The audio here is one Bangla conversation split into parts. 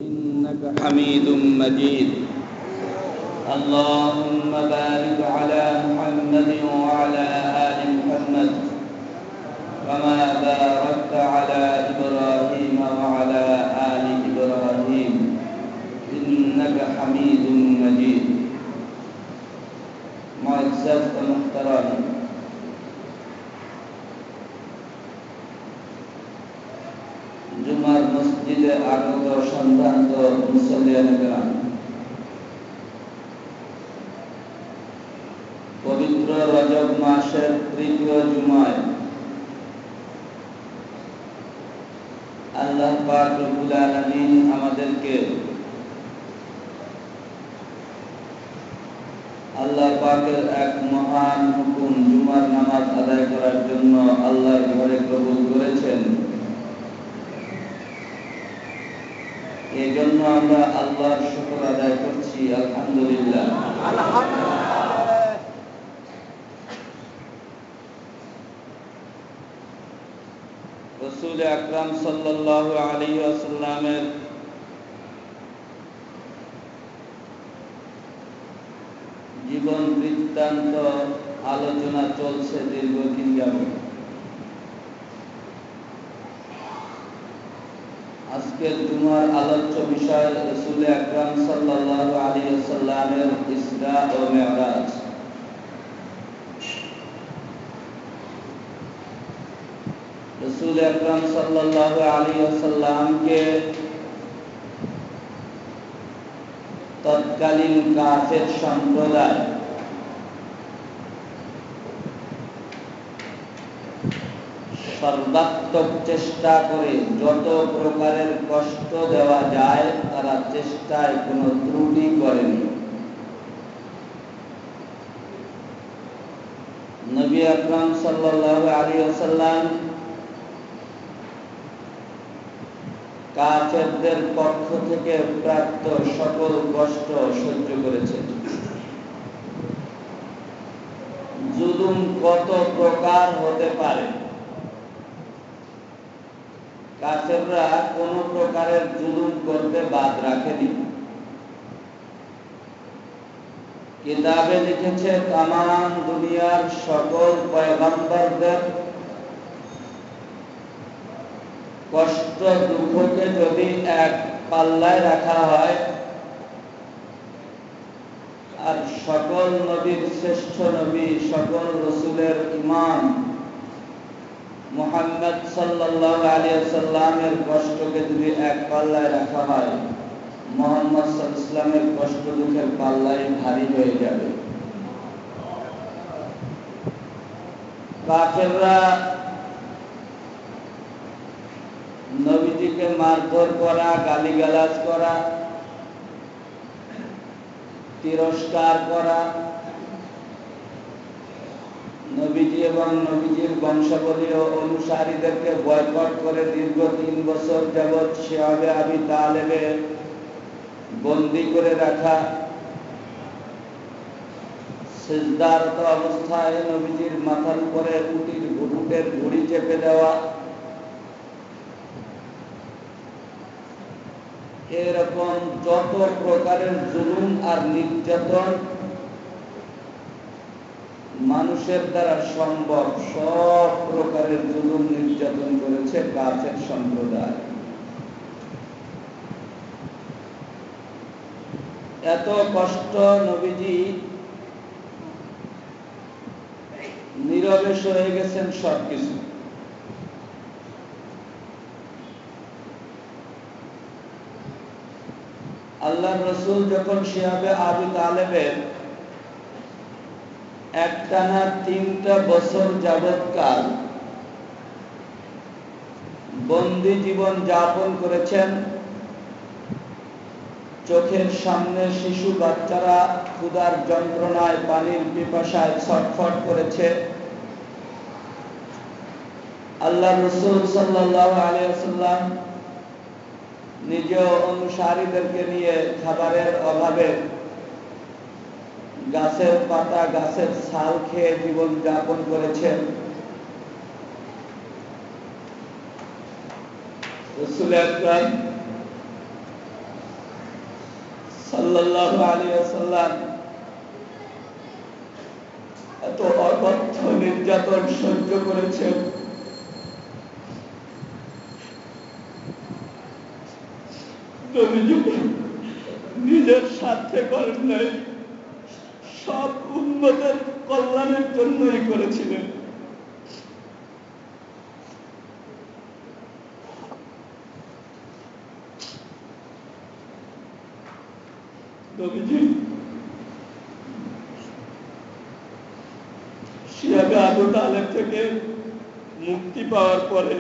إنك حميد مجيد. اللهم بارك على محمد وعلى آل محمد كما باركت على إبراهيم وعلى آل إبراهيم إنك حميد مجيد. معزز محترم জুমার মসজিদে আগত সম্ভ্রান্ত মুসল্লিয়ানে কেরাম, পবিত্র রজব মাসের তৃতীয় জুমায় আল্লাহ পাক রব্বুল আলামিন আমাদেরকে আল্লাহ পাকের এক মহান হুকুম জুমার নামাজ আদায় করার জন্য আল্লাহর ঘরে কবুল করেছেন। এই জন্য আমরা আল্লাহর শুকর আদায় করছি, আলহামদুলিল্লাহ। রাসূল আকরাম সাল্লাল্লাহু আলাইহি ওয়াসাল্লামের জীবন বৃত্তান্ত আলোচনা চলছে দীর্ঘদিন যাবত। আজকের জুমার আলোচ্য বিষয় রাসূল আকরাম সাল্লাল্লাহু আলাইহি ওয়াসাল্লামের ইসরা ও মিরাজ। রাসূল আকরাম সাল্লাল্লাহু আলাইহি ওয়াসাল্লামকে তৎকালীন কাফের সম্প্রদায় সর্বাত্মক চেষ্টা করে যত প্রকারের কষ্ট দেওয়া যায় তারা চেষ্টায় কোনো ত্রুটি করেনি। নবী আকরাম সাল্লাল্লাহু আলাইহি ওয়াসাল্লাম কাফেরদের পক্ষ থেকে প্রাপ্ত সকল কষ্ট সহ্য করেছেন। জুলুম কত প্রকার হতে পারে, কাফেররা কোন প্রকারের জুলুম করতে বাদ রাখেনি। কিতাবে লিখেছে তামাম দুনিয়ার সকল পয়গম্বরদের কষ্ট দুঃখকে যদি এক পাল্লায় রাখা হয় আর সকল নবীর শ্রেষ্ঠ নবী, সকল রাসূলের ইমাম মুহাম্মদ সাল্লাল্লাহু আলাইহি ওয়াসাল্লামের কষ্টকে যদি এক পাল্লায় রাখা হয়, মুহাম্মদ সাল্লাল্লাহু আলাইহি ওয়াসাল্লামের কষ্ট দুঃখের পাল্লাই ভারী হয়ে যাবে। কাফেররা নবীজিকে মারধর করা, গালিগালাজ করা, তিরস্কার করা, নবীজি এবং নবীজির বংশাবলী ও অনুসারীদেরকে বয়কট করে দীর্ঘ 3 বছর যাবৎ শিহাবে আবি তালেবে বন্দী করে রাখা, সিজদারত অবস্থায় নবীজির মাথার উপরে উটের ঘুড়ি চেপে দেওয়া, এরকম যত প্রকারের জুলুম আর নির্যাতন মানুষের দ্বারা সম্ভব সব প্রকারের জুলুম নির্যাতন করেছে কাফের সম্প্রদায়। এত কষ্ট নবীজি নীরবে সয়ে গেছেন সবকিছু। আল্লাহর রাসূল যখন শিহাবে আবি তালেবের একটানা 3টা বছর যাবৎকাল বন্দী জীবন যাপন করেছেন, চোখের সামনে শিশু বাচ্চারা ক্ষুধার যন্ত্রণায় পানির পিপাসায় ছটফট করেছে, আল্লাহর রাসূল সাল্লাল্লাহু আলাইহি ওয়াসাল্লাম নিজ অনুসারীদেরকে নিয়ে খাবারের অভাবে গাছের পাতা, গাছের ছাল খেয়ে জীবন যাপন করেছেন। রাসূল আকরাম সাল্লাল্লাহু আলাইহি ওয়াসাল্লাম এত অকথ্য নির্যাতন সহ্য করেছেন, নবীজি নিজের স্বার্থে করেন নাই, সব উম্মতের কল্যাণের জন্যই করেছিলেন। নবীজি শিয়াবে আবু তালেব থেকে মুক্তি পাওয়ার পরে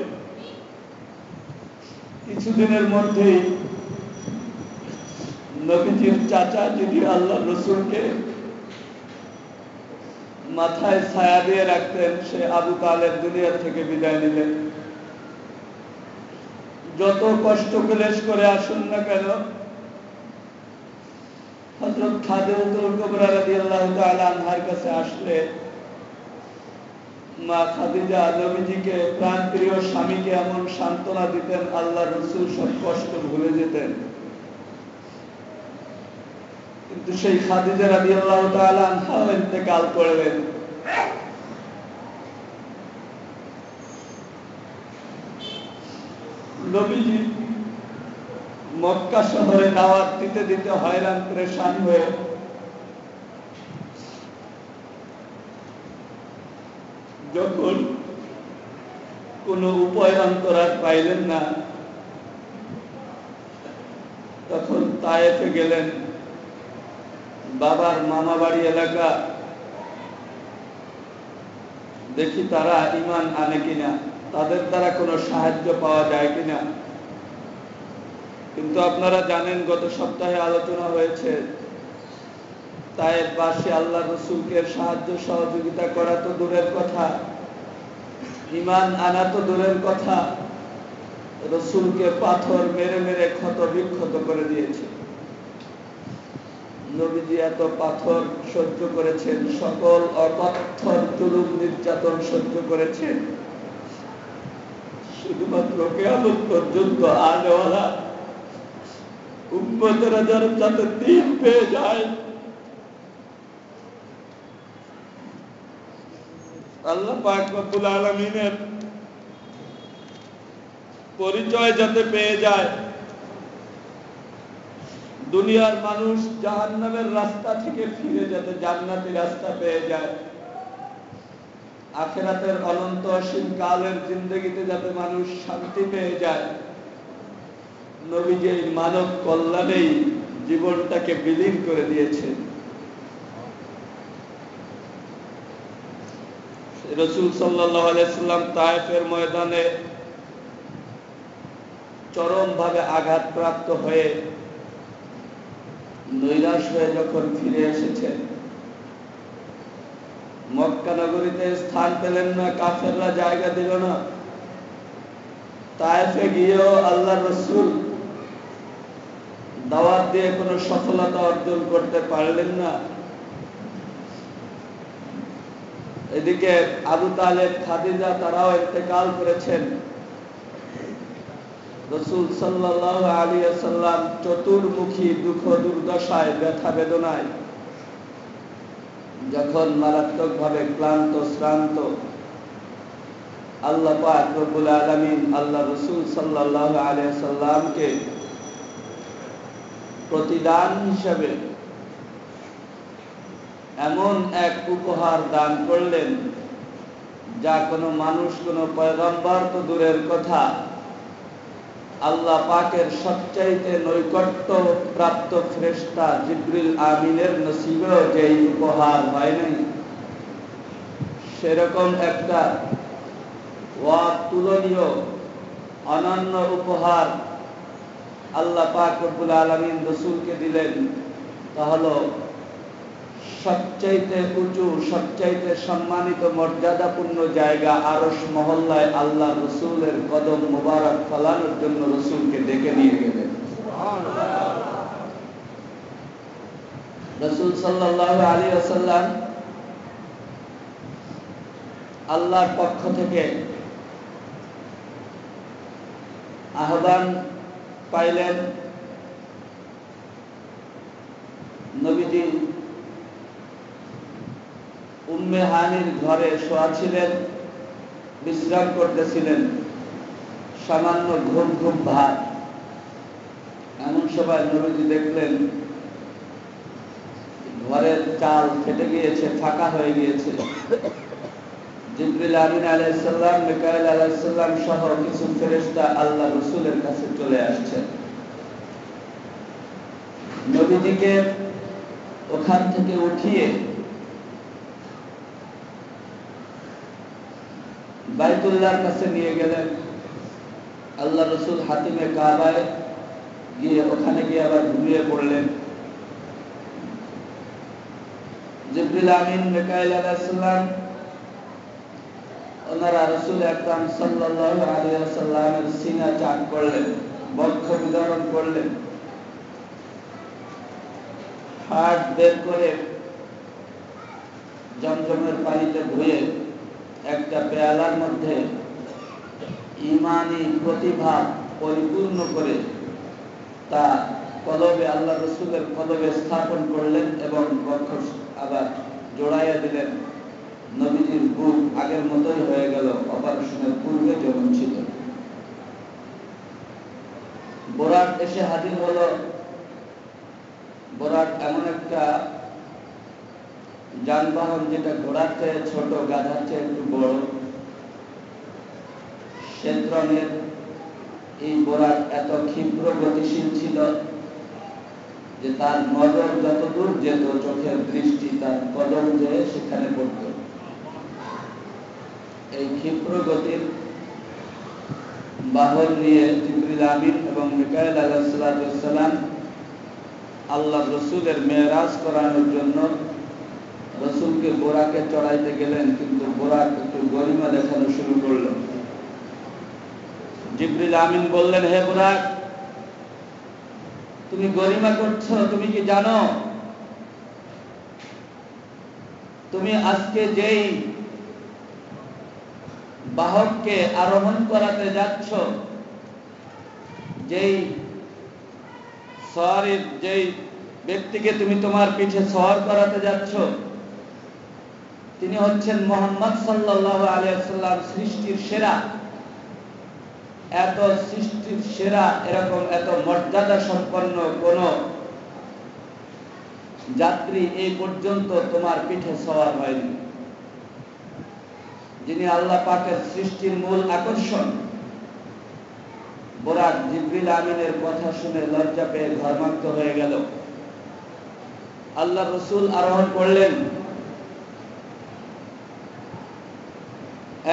কিছুদিনের মধ্যেই নবীজির চাচা, যিনি আল্লাহ রসুলকে মাথায় ছায়া দিয়ে রাখতেন, সে আবু তালেব দুনিয়া থেকে বিদায় নিলেন। যত কষ্ট ক্লেশ করে আসুন না কেন, হযরত খাদিজাতুল কুবরা রাদিয়াল্লাহু তাআলা আনহার কাছে আসলে মা খাদিজা নবীজিকে, প্রাণপ্রিয় স্বামীকে এমন সান্ত্বনা দিতেন, আল্লাহ রসুল সব কষ্ট ভুলে যেতেন। কিন্তু সেই খাদিজা রাদিয়াল্লাহু তাআলা আনহা ইন্তেকাল করলেন। নবীজি মক্কা শহরে দাওয়াত দিতে দিতে হয়রান পরেশান হয়ে যখন কোন উপায় অন্তরার পাইলেন না, তখন তায়েফে গেলেন। বাবার মামা বাড়ি এলাকা, দেখি তারা ঈমান আনে কিনা, তাদের দ্বারা কোনো সাহায্য পাওয়া যায় কিনা। কিন্তু আপনারা জানেন, গত সপ্তাহে আলোচনা হয়েছে, তায়েফবাসী আল্লাহ রসুলকে সাহায্য সহযোগিতা করা তো দূরের কথা, ঈমান আনা তো দূরের কথা, রসুলকে পাথর মেরে মেরে ক্ষত বিক্ষত করে দিয়েছে। নবীজি এত পাথর সহ্য করেছেন, সকল অকথ্য জুলুম নির্যাতন সহ্য করেছেন, শুধুমাত্র কিয়ামত পর্যন্ত আনেওয়ালা উম্মতেরা যাতে দিন পেয়ে যায়, আল্লাহ পাক রব্বুল আলামিনের পরিচয় যাতে পেয়ে যায়, দুনিয়ার মানুষ জাহান্নামের রাস্তা থেকে ফিরে যাতে জান্নাতি রাস্তা পেয়ে যায়, আখিরাতের অনন্ত অসীম কালের জিন্দেগিতে যাতে মানুষ শান্তি পেয়ে যায়, নবীজি এই মানব কল্যাণেই জীবনটাকে বিলীন করে দিয়েছেন। রাসূল সাল্লাল্লাহু আলাইহি সাল্লাম তায়েফের ময়দানে চরমভাবে আঘাতপ্রাপ্ত হয়ে নৈরাশ হয়ে যখন ফিরে এসেছেন, মক্কা নগরীতে স্থান পেলেন না, কাফেররা জায়গা দিল না। তায়েফে গিয়েও আল্লাহ রসুল দাওয়াত দিয়ে কোনো সফলতা অর্জন করতে পারলেন না। এদিকে আবু তালেব, খাদিজা তারাও ইন্তেকাল করেছেন। রাসূল সাল্লাল্লাহু আলাইহি ওয়াসাল্লাম চতুর্মুখী দুঃখ দুর্দশায়, ব্যথা বেদনায় যখন মারাত্মকভাবে ক্লান্ত শ্রান্ত, আল্লাহ পাক রব্বুল আলামিন আল্লাহ রাসূল সাল্লাল্লাহু আলাইহি ওয়াসাল্লামকে প্রতিদান হিসেবে এমন এক উপহার দান করলেন, যা কোনো মানুষ, কোনো পয়গম্বর তো দূরের কথা, আল্লাহ পাকের সবচাইতে নৈকট্য প্রাপ্ত ফেরেশতা জিবরিল আমিনের নসিবেও যেই উপহার হয় নাই, সেরকম একটা অতুলনীয় অনন্য উপহার আল্লাহ পাক রব্বুল আলামিন রাসূলকে দিলেন। তা হলো সবচাইতে উঁচু, সবচাইতে সম্মানিত মর্যাদাপূর্ণ জায়গা আরশ মহল্লায় আল্লাহ রসুলের কদম মোবারক ফলানোর জন্য রসুলকে ডেকে নিয়ে গেলেন। রাসূল সাল্লাল্লাহু আলাইহি ওয়াসাল্লাম আল্লাহর পক্ষ থেকে আহ্বান পাইলেন, নবীজি উম্মে হানির ঘরে শোয়া ছিলেন, বিশ্রাম করতেছিলেন, সামান্য ঘুম ঘুম ভাব। এমন সময় নবীজি দেখলেন ঘরের চাল ফেটে গিয়েছে, ফাঁকা হয়ে গিয়েছে। জিবরিল আমিন আলাইহিস সালাম, মিকাইল আলাইহিস সালাম সহ কিছু ফেরেশতা আল্লাহ রাসূলের কাছে চলে আসছে। নবীজিকে ওখান থেকে উঠিয়ে বাইতুল্লাহর কাছে নিয়ে গেলেন। আল্লাহ রাসূল হাতিমে কাবায় গিয়ে ওখানে গিয়ে আবার ঘুমিয়ে পড়লেন। জিবরিল আমিন, মিকাইল আলাইহিস সালাম ওনারা রাসূল আকরাম সাল্লাল্লাহু আলাইহি ওয়াসাল্লামের সিনা চাক করলেন, বক্ষ বিদারণ করলেন, হাত বের করে জমজমের পানিতে ধুয়ে একটা পেয়ালার মধ্যে ঈমানি প্রতিভা পরিপূর্ণ করে তা কলবে, আল্লাহ রাসূলের কলবে স্থাপন করলেন এবং বক্ষ আবার জোড়াইয়া দিলেন। নবীজির বুক আগের মতোই হয়ে গেল, অপারেশনের পূর্বে যেমন ছিল। বোরাক এসে হাজির হলো। বোরাক এমন একটা যানবাহন যেটা ঘোড়ার চেয়ে ছোট, গাধার চেয়ে একটু বড়। শ্বেত রঙের এই বোরাক এত ক্ষিপ্র গতিশীল ছিল যে তার নজর যতদূর যেত, চোখের দৃষ্টি তার কদম যেয়ে সেখানে পড়ত। এই ক্ষিপ্র গতির বাহন নিয়ে জিবরিল আমিন এবং মিকাইল আলাইহিস সালাম আল্লাহ রাসূলের মেরাজ করানোর জন্য রাসূলকে বোরাকে চড়াইতে গেলেন, কিন্তু বোরাক একটু গরিমা দেখানো শুরু করল। জিবরিল আমিন বললেন, হে বোরাক, তুমি গরিমা করছো, তুমি কি জানো তুমি আজকে যেই বাহককে আরোহণ করাতে যাচ্ছ, যেই ব্যক্তিকে তুমি তোমার পিঠে সওয়ার করাতে যাচ্ছ, তিনি হচ্ছেন মুহাম্মদ সাল্লাল্লাহু আলাইহি ওয়াসাল্লাম, সৃষ্টির সেরা। এত সৃষ্টির সেরা, এরকম এত মর্যাদা সম্পন্ন কোন যাত্রী এই পর্যন্ত তোমার পিঠে সওয়ার হয়নি। যিনি আল্লাহ পাকের সৃষ্টির মূল আকর্ষণ। বোরাক জিবরিল আমিনের কথা শুনে লজ্জা পেয়ে ঘর্মাক্ত হয়ে গেল। আল্লাহ রাসূল আরোহণ করলেন।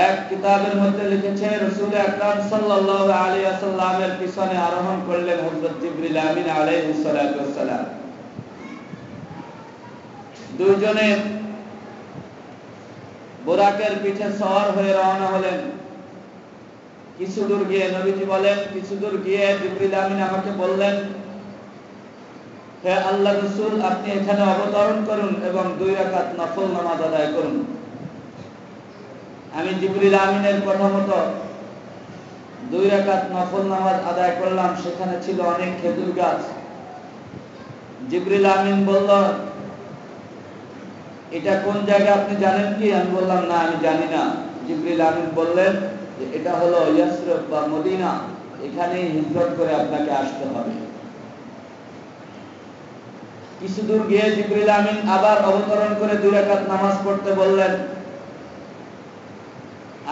এক কিতাবের মধ্যে লিখেছে রাসূল আকরাম সাল্লাল্লাহু আলাইহি ওয়াসাল্লামের পিছনে আরোহণ করলেন হযরত জিবরিল আমিন আলাইহিস সালাতু ওয়াস সালাম। দুইজনে বোরাকের পিঠে সওয়ার হয়ে রওনা হলেন। কিছু দূর গিয়ে নবীজি বলেন, কিছু দূর গিয়ে জিবরিল আমিন আমাকে বললেন, হে আল্লাহ রাসূল, আপনি এখানে অবতরণ করুন এবং 2 রাকাত নফল নামাজ আদায় করুন। আমি জিবরিল আমিনের কথা মতো 2 রাকাত নফল নামাজ আদায় করলাম। সেখানে ছিল অনেক খেজুর গাছ। জিবরিল আমিন বলল, এটা কোন জায়গা আপনি জানেন কি? আমি বললাম, না, আমি জানি না। জিবরিল আমিন বললেন যে এটা হলো ইয়াসরিব বা মদিনা, এখানেই হিজরত করে আপনাকে আসতে হবে। কিছু দূর গিয়ে জিবরিল আমিন আবার অবতরণ করে 2 রাকাত নামাজ পড়তে বললেন।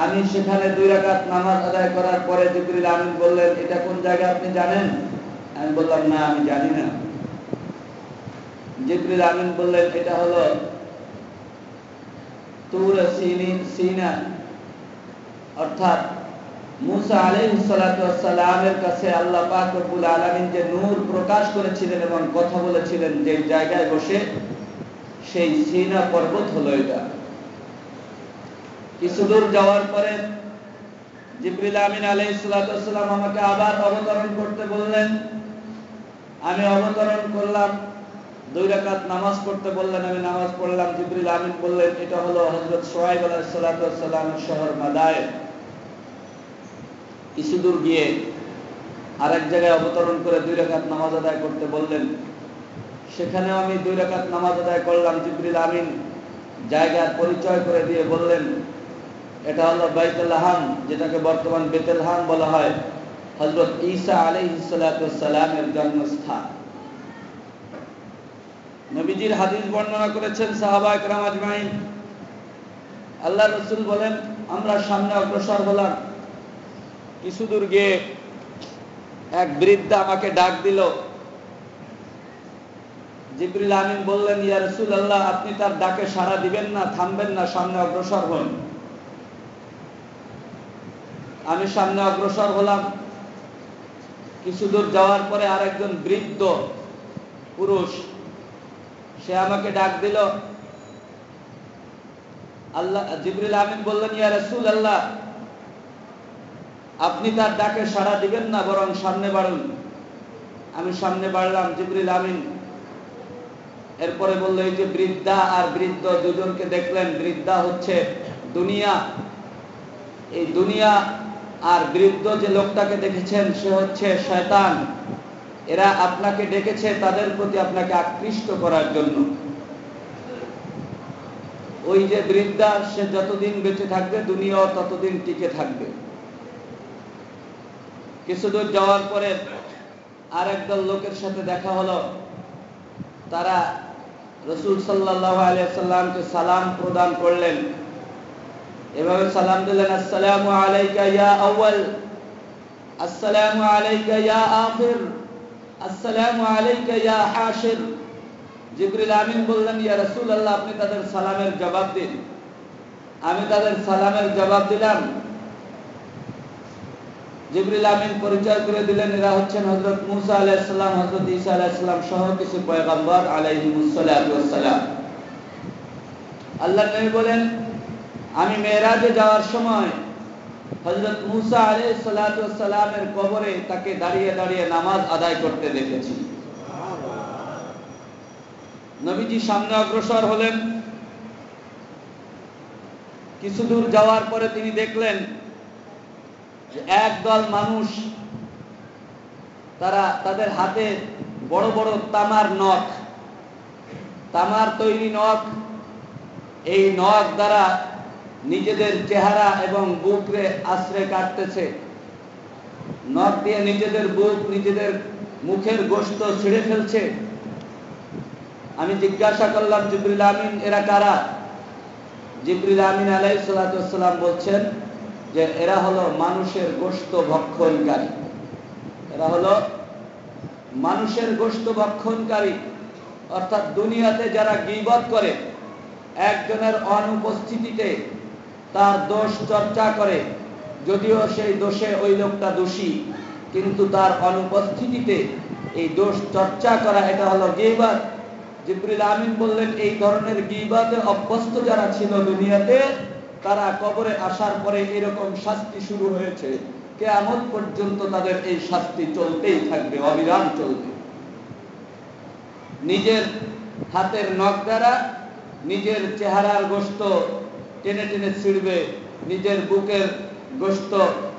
আমি সেখানে 2 রাকাত নামাজ আদায় করার পরে জিবরিল আমিন বললেন, এটা কোন জায়গা আপনি জানেন? আমি বললাম, না, আমি জানি না। জিবরিল আমিন বললেন, এটা হলো তুর সিনা, অর্থাৎ মুসা আলাইহিস সালাতু ওয়াস সালামের কাছে আল্লাহ পাক রব্বুল আলামিন যে নূর প্রকাশ করেছিলেন এবং কথা বলেছিলেন যে জায়গায় বসে, সেই সিনা পর্বত হলো এটা। কিছু দূর যাওয়ার পরে জিবরিল আমিন আলাইহিস সালাতু ওয়াস সালাম আমাকে আবার অবতরণ করতে বললেন। আমি অবতরণ করলাম। 2 রাকাত নামাজ পড়তে বললেন, আমি নামাজ পড়লাম। জিবরিল আমিন বললেন, এটা হলো হযরত শুআয়ব আলাইহিস সালাতু ওয়াস সালামের শহর মাদায়েন। কিছু দূর গিয়ে আরেক জায়গায় অবতরণ করে 2 রাকাত নামাজ আদায় করতে বললেন। সেখানেও আমি 2 রাকাত নামাজ আদায় করলাম। জিবরিল আমিন জায়গার পরিচয় করে দিয়ে বললেন, এটা হলো বাইতুল লাহাম, যেটাকে বর্তমান বেতেলহাম বলা হয়, হযরত ঈসা আলাইহিস সালাতু ওয়াস সালামের জন্মস্থান। নবীজির হাদিস বর্ণনা করেছেন সাহাবায়ে কেরাম আজমাইন। আল্লাহর রাসূল বলেন, আমরা সামনে অগ্রসর হলাম। কিছু দূর গিয়ে এক বৃদ্ধা আমাকে ডাক দিল। জিবরিল আমিন বললেন, ইয়া রাসূলুল্লাহ, আপনি তার ডাকে সাড়া দিবেন না, থামবেন না, সামনে অগ্রসর হন। আমি সামনে অগ্রসর হলাম। কিছু দূর যাওয়ার পরে আরেকজন বৃদ্ধ পুরুষ, সে আমাকে ডাক দিল। জিবরিল আমিন বললেন, ইয়া রাসূলুল্লাহ, আপনি তার ডাকে সাড়া দিবেন না, বরং সামনে বাড়ুন। আমি সামনে বাড়লাম। জিবরিল আমিন এরপরে বলল, এই যে বৃদ্ধা আর বৃদ্ধ দুজনকে দেখলেন, বৃদ্ধা হচ্ছে দুনিয়া, এই দুনিয়া, আর বৃদ্ধ যে লোকটাকে দেখেছেন সে হচ্ছে শয়তান। এরা আপনাকে ডেকেছে তাদের প্রতি আপনাকে আকৃষ্ট করার জন্য। ওই যে বৃদ্ধা, সে যতদিন বেঁচে থাকবে দুনিয়াও ততদিন টিকে থাকবে। কিছু দূর যাওয়ার পরে আর একদল লোকের সাথে দেখা হলো। তারা রাসূল সাল্লাল্লাহু আলাইহি ওয়াসাল্লামকে সালাম প্রদান করলেন। এভাবে সালাম দিলেন, আসসালামু আলাইকা ইয়া আউয়াল, আসসালামু আলাইকা ইয়া আখির, আসসালামু আলাইকা ইয়া হাশির। জিবরিল আমিন বললেন, ইয়া রাসূলুল্লাহ, আপনি তাদের সালামের জবাব দিন। আমি তাদের সালামের জবাব দিলাম। জিবরিল আমিন পরিচয় করে দিলেন, এরা হচ্ছেন হযরত মুসা আলাইহিস সালাম, হযরত ঈসা আলাইহিস সালাম সহ কিছু পয়গম্বর আলাইহিমুস সালাতু ওয়াস সালাম। আল্লাহর নবী বলেন, আমি মেরাজে যাওয়ার সময় হযরত মুসা আলাইহিস সালাতু ওয়াস সালামের কবরে তাকে দাঁড়িয়ে দাঁড়িয়ে নামাজ আদায় করতে দেখেছি। নবীজি সামনে অগ্রসর হলেন। কিছু দূর যাওয়ার পরে তিনি দেখলেন যে একদল মানুষ, তারা তাদের হাতে বড় বড় তামার নখ, তামার তৈরি নখ, এই নখ দ্বারা নিজেদের চেহারা এবং বুকরে আশ্রে কাটতেছে। নখ দিয়ে নিজেদের বুক, নিজেদের মুখের গোশত ছিঁড়ে ফেলছে। আমি জিজ্ঞাসা করলাম, জিবরিল আমিন, এরা কারা? জিবরিল আমিন আলাইহিস সালাতু ওয়াস সালাম বলছেন যে এরা হলো মানুষের গোশত ভক্ষণকারী। এরা হলো মানুষের গোশত ভক্ষণকারী। অর্থাৎ দুনিয়াতে যারা গীবত করে, একজনের অনুপস্থিতিতে তার দোষ চর্চা করে, যদিও সেই দোষে ওই লোকটা দোষী, কিন্তু তার অনুপস্থিতিতে এই দোষ চর্চা করা, এটা হলো গীবত। জিবরিল আমিন বললেন, এই ধরনের গীবতে অভ্যস্ত যারা ছিল দুনিয়াতে, তারা কবরে আসার পরে এরকম শাস্তি শুরু হয়েছে। কিয়ামত পর্যন্ত তাদের এই শাস্তি চলতেই থাকবে, অবিরাম চলবে। নিজের হাতের নখ দ্বারা নিজের চেহারার গোশত টেনে টেনে ছিঁড়বে, নিজের বুকের গোশত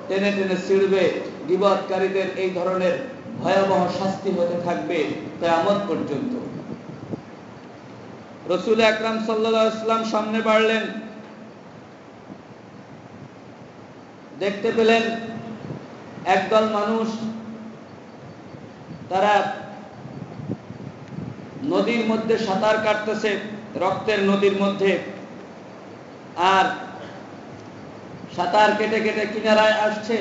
টেনে টেনে ছিঁড়বে। গীবতকারীদের এই ধরনের ভয়াবহ শাস্তি হতে থাকবে কিয়ামত পর্যন্ত। রাসূল আকরাম সাল্লাল্লাহু আলাইহি ওয়াসাল্লাম সামনে বাড়লেন। দেখতে পেলেন একদল মানুষ, তারা নদীর মধ্যে সাঁতার কাটতেছে, রক্তের নদীর মধ্যে। আর সাঁতার কেটে কেটে কিনারায় আসছে।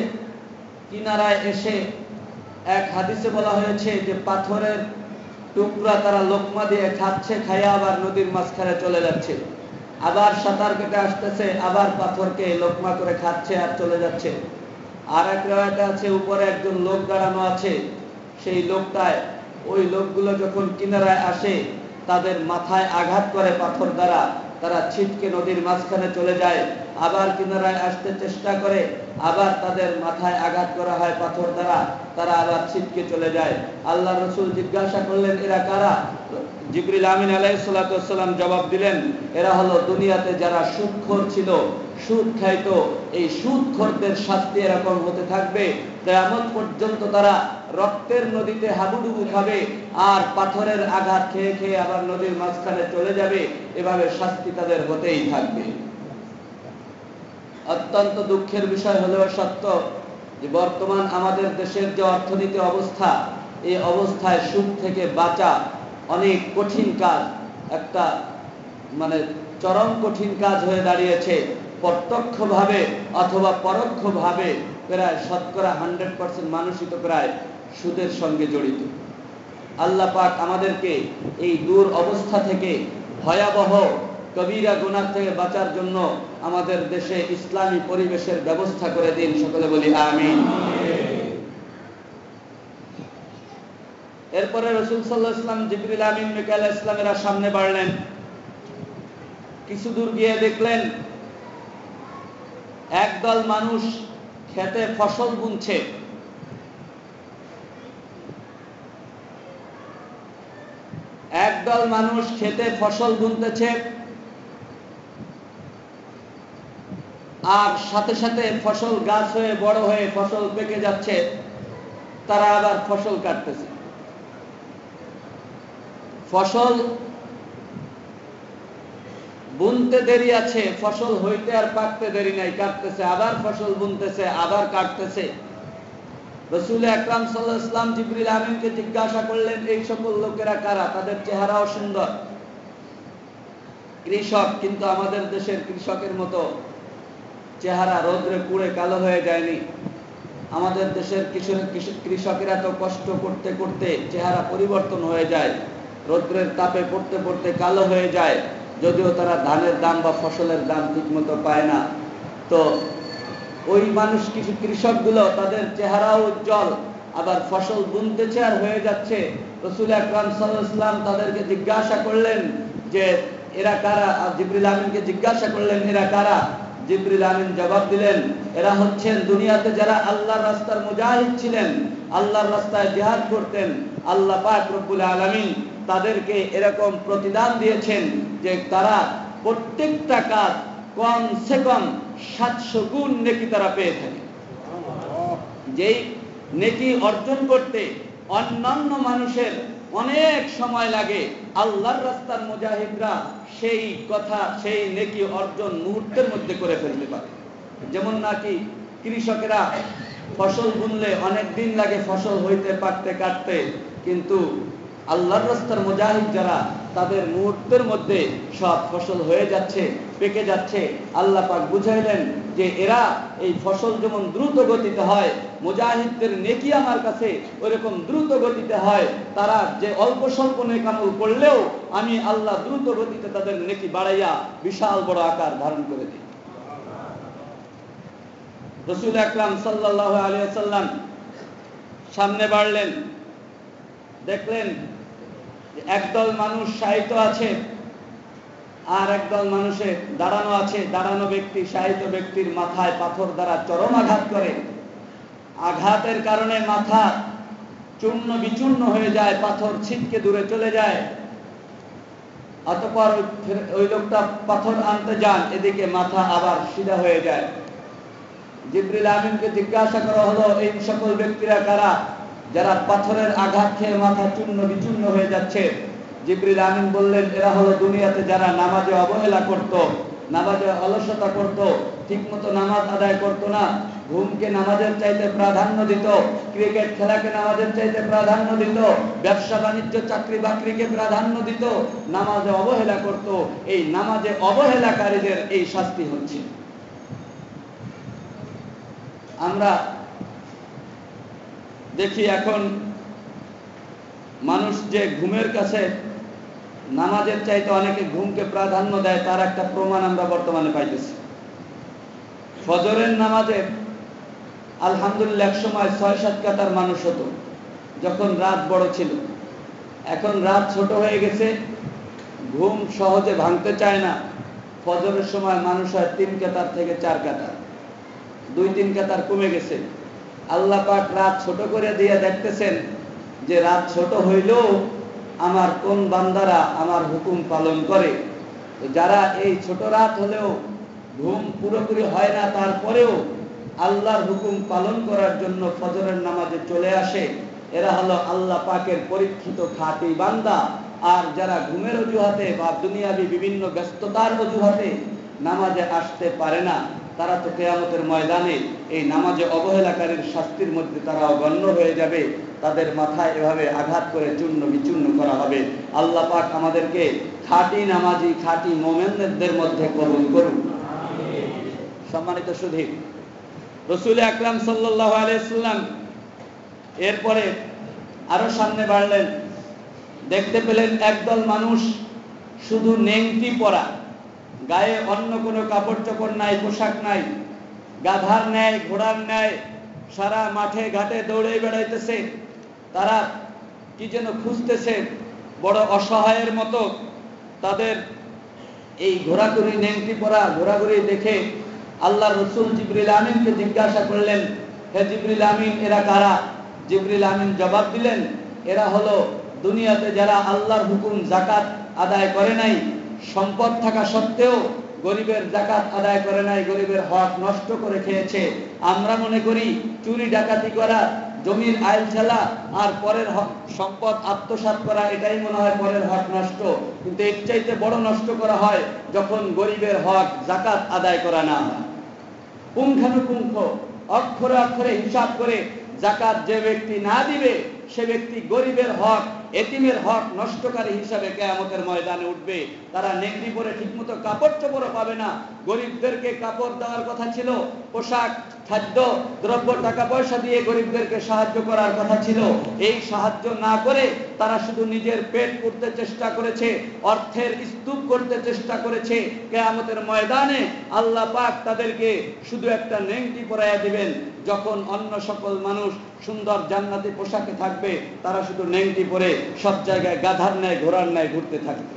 কিনারায় এসে এক হাদিসে বলা হয়েছে যে পাথরের টুকরা তারা লোকমা দিয়ে খাচ্ছে, খাইয়া আবার নদীর মাঝখানে চলে যাচ্ছে। আবার সাঁতার কেটে আসতেছে, আবার পাথরকে লোকমা করে খাচ্ছে আর চলে যাচ্ছে। আর এক রাওয়াতে আছে উপরে একজন লোক দাঁড়ানো আছে। সেই লোকটায়, ওই লোকগুলো যখন কিনারায় আসে তাদের মাথায় আঘাত করে পাথর দ্বারা, তারা ছিটকে নদীর মাঝখানে চলে যায়। আবার কিনারায় আসতে চেষ্টা করে, আবার তাদের মাথায় আঘাত করা হয় পাথর দ্বারা, তারা আবার ছিটকে চলে যায়। আল্লাহ রসুল জিজ্ঞাসা করলেন এরা কারা? জিবরিল আমিন আলাইহিস সালাতু ওয়াস সালাম জবাব দিলেন এরা হলো দুনিয়াতে যারা সুদখোর ছিল, সুদ খাইতো। এই সুদখোরদের শাস্তি এরকম হতে থাকবে, কিয়ামত পর্যন্ত তারা রক্তের নদীতে হাবুডুবু খাবে আর পাথরের আঘাত খেয়ে খেয়ে আবার নদীর মাঝখানে চলে যাবে। এভাবে শাস্তি তাদের হতেই থাকবে। অত্যন্ত দুঃখের বিষয় হলেও সত্য যে বর্তমান আমাদের দেশের যে অর্থনীতি অবস্থা, এই অবস্থায় সুদ থেকে বাঁচা অনেক কঠিন কাজ, একটা চরম কঠিন কাজ হয়ে দাঁড়িয়েছে। প্রত্যক্ষভাবে অথবা পরোক্ষভাবে প্রায় শতকরা 100% মানুষই তো প্রায় সুদের সঙ্গে জড়িত। আল্লাহ পাক আমাদেরকে এই দূর অবস্থা থেকে, ভয়াবহ কবিরা গুনাহ থেকে বাঁচার জন্য আমাদের দেশে ইসলামী পরিবেশের ব্যবস্থা করে দিন। সকলে বলি আমিন। এরপরে রাসূল সাল্লাল্লাহু আলাইহি ওয়াসাল্লাম, জিবরিল আমিন, মিকাইল আলাইহিস সালামেরা সামনে বাড়লেন। কিছু দূর গিয়ে দেখলেন একদল মানুষ খেতে ফসল বুনছে। একদল মানুষ খেতে ফসল বুনতেছে আর সাথে সাথে ফসল গাছ হয়ে বড় হয়ে ফসল পেকে যাচ্ছে, তারা আবার ফসল কাটতেছে। ফসল বুনতে দেরি আছে, ফসল হইতে আর পাকতে দেরি নাই, কাটতেছে, আবার ফসল বুনতেছে, আবার কাটতেছে। রাসূল আকরাম সাল্লাল্লাহু আলাইহি ওয়াসাল্লাম জিবরিল আমিনকে জিজ্ঞাসা করলেন এই সকল লোকেরা কারা? তাদের চেহারাও সুন্দর, কৃষক, কিন্তু আমাদের দেশের কৃষকের মতো চেহারা রোদ্রে পুড়ে কালো হয়ে যায়নি। আমাদের দেশের কৃষকেরা তো কষ্ট করতে করতে চেহারা পরিবর্তন হয়ে যায়, রোদ্রের তাপে পড়তে পড়তে কালো হয়ে যায়, যদিও তারা ধানের দাম বা ফসলের দাম ঠিক মতো পায় না। তো ওই মানুষ, কিছু কৃষকগুলো, তাদের চেহারাও উজ্জ্বল, আবার ফসল বুনতেছে আর হয়ে যাচ্ছে। রাসূল আকরাম সাল্লাল্লাহু আলাইহি ওয়াসাল্লাম তাদেরকে জিজ্ঞাসা করলেন যে এরা কারা? জিবরিল আমিনকে জিজ্ঞাসা করলেন এরা কারা? জিবরিল আমিন জবাব দিলেন এরা হচ্ছেন দুনিয়াতে যারা আল্লাহর রাস্তার মুজাহিদ ছিলেন, আল্লাহর রাস্তায় জিহাদ করতেন। আল্লাহ পাক রব্বুল আলামিন তাদেরকে এরকম প্রতিদান দিয়েছেন যে তারা প্রত্যেকটা কাজ কমসে কম 700 গুণ নেকি তারা পেয়ে থাকে। যেই নেকি অর্জন করতে অন্যান্য মানুষের অনেক সময় লাগে, আল্লাহর রাস্তার মুজাহিদরা সেই নেকি অর্জন মুহূর্তের মধ্যে করে ফেলতে পারে। যেমন নাকি কৃষকেরা ফসল বুনলে অনেক দিন লাগে ফসল হইতে, পাকতে, কাটতে, কিন্তু আল্লাহর রাস্তার মুজাহিদ যারা, তাদের মুহূর্তের মধ্যে সব ফসল হয়ে যাচ্ছে, পেকে যাচ্ছে। আল্লাহ পাক বুঝাইলেন যে এরা এই ফসল যেমন দ্রুত গতিতে হয়, মুজাহিদদের নেকি আমার কাছে ওইরকম দ্রুত গতিতে হয়। তারা যে অল্প স্বল্প নেক আমল করলেও আমি আল্লাহ দ্রুত গতিতে তাদের নেকি বাড়াইয়া বিশাল বড় আকার ধারণ করে দিই। রাসূল আকরাম সাল্লাল্লাহু আলাইহি ওয়াসাল্লাম সামনে বাড়লেন, দেখলেন একদল মানুষ শায়িত আছে আর একদল মানুষে দাঁড়ানো আছে। দাঁড়ানো ব্যক্তি শায়িত ব্যক্তির মাথায় পাথর দ্বারা চরম আঘাত করে। আঘাতের কারণে মাথা চূর্ণ বিচূর্ণ হয়ে যায়, পাথর ছিটকে দূরে চলে যায়। অতঃপর ওই লোকটা পাথর আনতে যান, এদিকে মাথা আবার সিধা হয়ে যায়। জিবরিল আমিনকে জিজ্ঞাসা করা হলো এই সকল ব্যক্তিরা কারা যারা পাথরের আঘাত খেয়ে মাথা চূর্ণ বিচূর্ণ হয়ে যাচ্ছে? জিবরিল আমিন বললেন এরা হলো দুনিয়াতে যারা নামাজে অবহেলা করত, নামাজে অলসতা করত, ঠিকমতো নামাজ আদায় করত না, ঘুমকে নামাজের চাইতে প্রাধান্য দিত, ক্রিকেট খেলাকে নামাজের চাইতে প্রাধান্য দিত, ব্যবসা বাণিজ্য চাকরি বাকরিকে প্রাধান্য দিত, নামাজে অবহেলা করত। এই নামাজে অবহেলাকারীদের এই শাস্তি হচ্ছে। আমরা দেখি এখন মানুষ যে ঘুমের কাছে নামাজের চাইতে অনেকে ঘুমকে প্রাধান্য দেয়, তার একটা প্রমাণ আমরা বর্তমানে পাইতেছি। ফজরের নামাজে আলহামদুলিল্লাহ এক সময় 6-7 কাতার মানুষ হতো যখন রাত বড় ছিল। এখন রাত ছোট হয়ে গেছে, ঘুম সহজে ভাঙতে চায় না। ফজরের সময় মানুষ হয় 3 কাতার থেকে 4 কাতার। 2-3 কাতার কমে গেছে। আল্লাহ পাক রাত ছোট করে দিয়ে দেখতেছেন যে রাত ছোট হইলেও আমার কোন বান্দারা আমার হুকুম পালন করে। তো যারা এই ছোট রাত হলেও ঘুম পুরোপুরি হয় না, তারপরেও আল্লাহর হুকুম পালন করার জন্য ফজরের নামাজে চলে আসে, এরা হলো আল্লাহ পাকের পরীক্ষিত খাঁটি বান্দা। আর যারা ঘুমের অজুহাতে বা দুনিয়াবি বিভিন্ন ব্যস্ততার অজুহাতে নামাজে আসতে পারে না, তারা তো কিয়ামতের ময়দানে এই নামাজে অবহেলাকারীর শাস্তির মধ্যে তারা গণ্য হয়ে যাবে। তাদের মাথায় এভাবে আঘাত করে চূর্ণ বিচূর্ণ করা হবে। আল্লাহ পাক আমাদেরকে খাঁটি নামাজি খাঁটি মুমিনদের মধ্যে কবুল করুন। সম্মানিত সুধী, রাসূল আকরাম সাল্লাল্লাহু আলাইহি ওয়াসাল্লাম এরপরে আরো সামনে বাড়লেন। দেখতে পেলেন একদল মানুষ শুধু নেংটি পরা, গায়ে অন্য কোনো কাপড় চোপড় নাই, পোশাক নাই, গাধার ন্যায় ঘোড়ার ন্যায় সারা মাঠে ঘাটে দৌড়ে বেড়াইতেছে। তারা কি যেন খুঁজতেছে, বড় অসহায়ের মতো। তাদের এই ঘোরাঘুরি নেংটি পরা ঘোরাঘুরি দেখে আল্লাহ রসুল জিবরিল আমিনকে জিজ্ঞাসা করলেন, হে জিবরিল আমিন, এরা কারা? জিবরিল আমিন জবাব দিলেন, এরা হলো দুনিয়াতে যারা আল্লাহর হুকুম যাকাত আদায় করে নাই, সম্পদ থাকা সত্ত্বেও গরিবের যাকাত আদায় করে নাই, গরিবের হক নষ্ট করে খেয়েছে। আমরা মনে করি চুরি ডাকাতি করা, জমির আইল ঠেলা আর পরের হক সম্পদ আত্মসাৎ করা, এটাই মনে হয় পরের হক নষ্ট। কিন্তু এর চাইতে বড় নষ্ট করা হয় যখন গরিবের হক যাকাত আদায় করা না হয়। পুঙ্খানুপুঙ্খ অক্ষরে অক্ষরে হিসাব করে যাকাত যে ব্যক্তি না দিবে, সে ব্যক্তি গরিবের হক, এতিমের হক নষ্টকারী হিসাবে কিয়ামতের ময়দানে উঠবে। তারা নেংটি পরে ঠিকমতো কাপড় চোপড়ও পাবে না। গরিবদেরকে কাপড় দেওয়ার কথা ছিল, পোশাক, খাদ্য দ্রব্য, টাকা পয়সা দিয়ে গরিবদেরকে সাহায্য করার কথা ছিল। এই সাহায্য না করে তারা শুধু নিজের পেট পুড়তে চেষ্টা করেছে, অর্থের স্তূপ করতে চেষ্টা করেছে। কিয়ামতের ময়দানে আল্লাহ পাক তাদেরকে শুধু একটা নেংটি পরাইয়া দিবেন। যখন অন্য সকল মানুষ সুন্দর জান্নাতি পোশাকে থাকবে, তারা শুধু নেংটি পরে সব জায়গায় গাধার ন্যায় ঘোড়ার ন্যায় ঘুরতে থাকবে।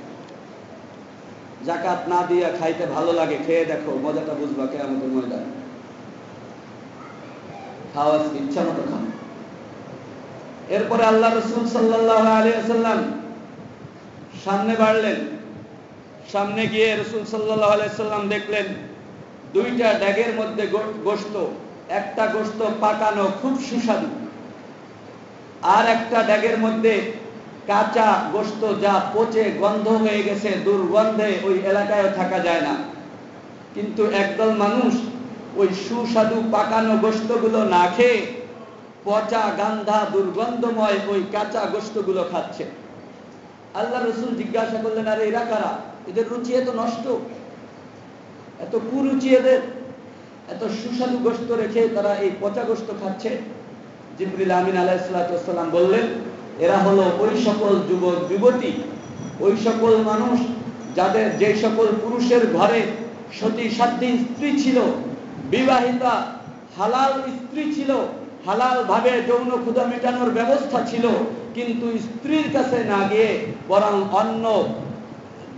যাকাত না দিয়া খাইতে ভালো লাগে, খেয়ে দেখো, মজাটা বুঝবা কিয়ামতের ময়দানে। খাওয়া ইচ্ছা মতো খাও। এরপরে আল্লাহ রাসূল সাল্লাল্লাহু আলাইহি ওয়াসাল্লাম সামনে বাড়লেন। সামনে গিয়ে রাসূল সাল্লাল্লাহু আলাইহি ওয়াসাল্লাম দেখলেন 2টা ড্যাগের মধ্যে গোশত। একটা গোশত পাকানো, খুব সুস্বাদু, আর একটা ড্যাগের মধ্যে কাঁচা গোশত, যা পচে গন্ধ হয়ে গেছে, দুর্গন্ধে ওই এলাকায় থাকা যায় না। কিন্তু একদল মানুষ ওই সুস্বাদু পাকানো গোশতগুলো না খেয়ে পচা গান্ধা দুর্গন্ধময় ওই কাঁচা গোশতগুলো খাচ্ছে। আল্লাহ রাসূল জিজ্ঞাসা করলেন, আরে এরা কারা? এদের রুচি এত নষ্ট, এত কুরুচি, এদের এত সুস্বাদু গোশত রেখে তারা এই পচা গোশত খাচ্ছে। জিবরিল আমিন আলাইহিস সালাতু ওয়াস সালাম বললেন, এরা হলো ওই সকল যুবক যুবতী, ওই সকল মানুষ যাদের যে সকল পুরুষের ঘরে সতী সাধ্বী স্ত্রী ছিল, বিবাহিতা হালাল স্ত্রী ছিল, হালাল ভাবে যৌন ক্ষুধা মেটানোর ব্যবস্থা ছিল, কিন্তু স্ত্রীর কাছে না গিয়ে বরং অন্য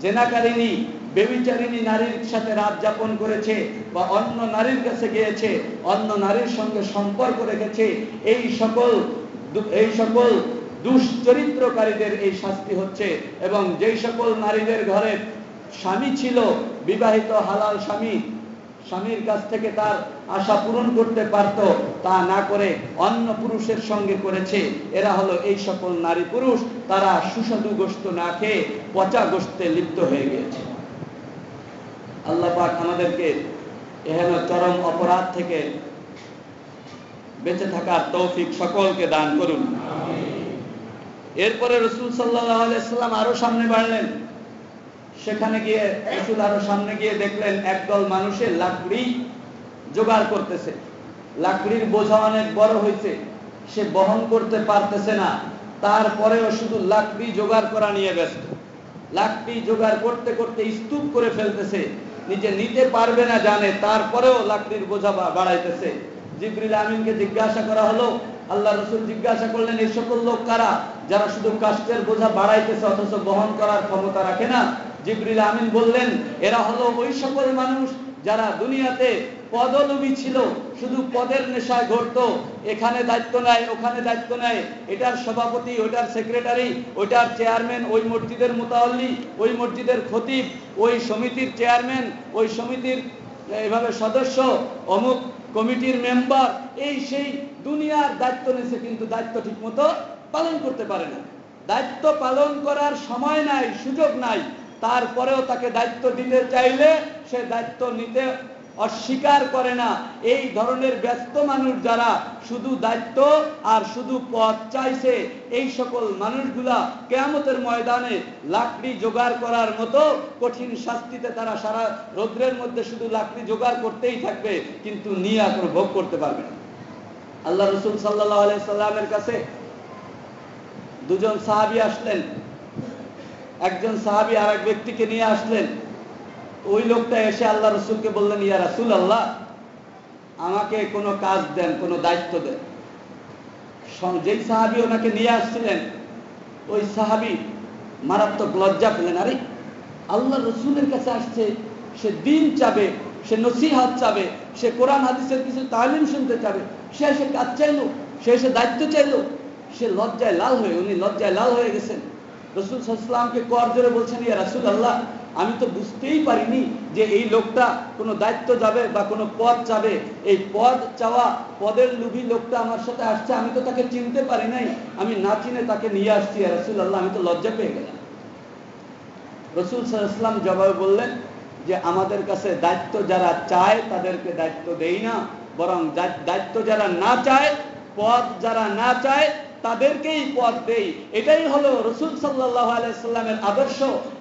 জেনাকারিনী, বেবিচারিণী নারীর সাথে রাত যাপন করেছে, বা অন্য নারীর কাছে গিয়েছে, অন্য নারীর সঙ্গে সম্পর্ক রেখেছে। এই সকল দুশ্চরিত্রকারীদের এই শাস্তি হচ্ছে। এবং যেই সকল নারীদের ঘরে স্বামী ছিল, বিবাহিত হালাল স্বামী, স্বামীর কাছ থেকে তার আশা পূরণ করতে পারত, তা না করে অন্য পুরুষের সঙ্গে করেছে, এরা হলো এই সকল নারী পুরুষ। তারা সুস্বাদু গোশত না খেয়ে পচা গোশতে লিপ্ত হয়ে গিয়েছে। আল্লাহ পাক আমাদেরকে এহেন চরম অপরাধ থেকে বেঁচে থাকার তৌফিক সকলকে দান করুন। এরপরে রাসূল সাল্লাল্লাহু আলাইহি ওয়াসাল্লাম আরো সামনে বাড়লেন। সেখানে গিয়ে রাসূল আরো সামনে গিয়ে দেখলেন একদল মানুষের লাকড়ি জোগাড় করতেছে। লাকড়ির বোঝা অনেক বড় হয়েছে, সে বহন করতে পারতেছে না, তারপরেও শুধু লাকড়ি জোগাড় করা নিয়ে ব্যস্ত। লাকড়ি জোগাড় করতে করতে স্তূপ করে ফেলতেছে, নিজে নিতে পারবে না জানে, তারপরেও লাকড়ির বোঝা বাড়াইতেছে। জিবরিল আমিনকে জিজ্ঞাসা করা হলো, আল্লাহ রাসূল জিজ্ঞাসা করলেন, এই সকল লোক কারা যারা শুধু কাষ্ঠের বোঝা বাড়াইতেছে অথচ বহন করার ক্ষমতা রাখে না? জিবরিল আমিন বললেন, এরা হলো ওই সকল মানুষ যারা দুনিয়াতে পদলোভী ছিল, শুধু পদের নেশায় ঘুরতো, এখানে দায়িত্ব নেয়, ওখানে দায়িত্ব নেয়, এটার সভাপতি, ওইটার সেক্রেটারি, ওইটার চেয়ারম্যান, ওই মসজিদের মুতাওয়াল্লি, ওই মসজিদের খতিব, ওই সমিতির চেয়ারম্যান, ওই সমিতির এভাবে সদস্য, অমুক কমিটির মেম্বার, এই সেই দুনিয়ার দায়িত্ব নিয়েছে, কিন্তু দায়িত্ব ঠিক মতো পালন করতে পারে না। দায়িত্ব পালন করার সময় নাই, সুযোগ নাই, তারপরেও তাকে দায়িত্ব দিতে চাইলে সে দায়িত্ব নিতে অস্বীকার করে না। এই ধরনের ব্যস্ত মানুষ যারা শুধু দায়িত্ব আর শুধু পদ চাইছে, এই সকল মানুষগুলা কিয়ামতের ময়দানে লাকড়ি জোগাড় করার মতো কঠিন শাস্তিতে তারা সারা রৌদ্রের মধ্যে শুধু লাকড়ি জোগাড় করতেই থাকবে, কিন্তু নিয়ে কোনো ভোগ করতে পারবে না। আল্লাহ রাসূল সাল্লাল্লাহু আলাইহি সাল্লামের কাছে দুজন সাহাবী আসলেন। একজন সাহাবী আর এক ব্যক্তিকে নিয়ে আসলেন। ওই লোকটা এসে আল্লাহ রাসূলকে বললেন, ইয়া রাসূলুল্লাহ, আমাকে কোনো কাজ দেন, কোনো দায়িত্ব দেন। যেই সাহাবী ওনাকে নিয়ে আসছিলেন, ওই সাহাবী মারাত্মক লজ্জা পেলেন। আরে আল্লাহ রাসূলের কাছে আসছে, সে দ্বীন চাবে, সে নসিহত চাবে, সে কোরআন হাদিসের কিছু তালিম শুনতে চাবে, সে এসে কাজ চাইলো, সে এসে দায়িত্ব চাইলো। সে লজ্জায় লাল হয়ে গেছেন। রাসূল সাল্লাল্লাহু আলাইহি ওয়াসাল্লামকে কর জোরে বলছেন, ইয়া রাসূলুল্লাহ, আমি তো বুঝতেই পারিনি যে এই লোকটা কোনো দায়িত্ব যাবে বা কোনো পদ চাবে। এই পদ চাওয়া, পদের লোভী লোকটা আমার সাথে আসছে, আমি তো তাকে চিনতে পারি নাই, আমি না চিনে তাকে নিয়ে আসছি, ইয়া রাসূলুল্লাহ, আমি তো লজ্জা পেয়ে গেলাম। রাসূল সাল্লাল্লাহু আলাইহি ওয়াসাল্লাম জবাবে বললেন যে আমাদের কাছে দায়িত্ব যারা চায় তাদেরকে দায়িত্ব দেই না, বরং দায়িত্ব যারা না চায়, পদ যারা না চায় তাদেরকেই পদ দেই। এটাই হলো রাসূল সাল্লাল্লাহু আলাইহি ওয়াসাল্লামের আদর্শ।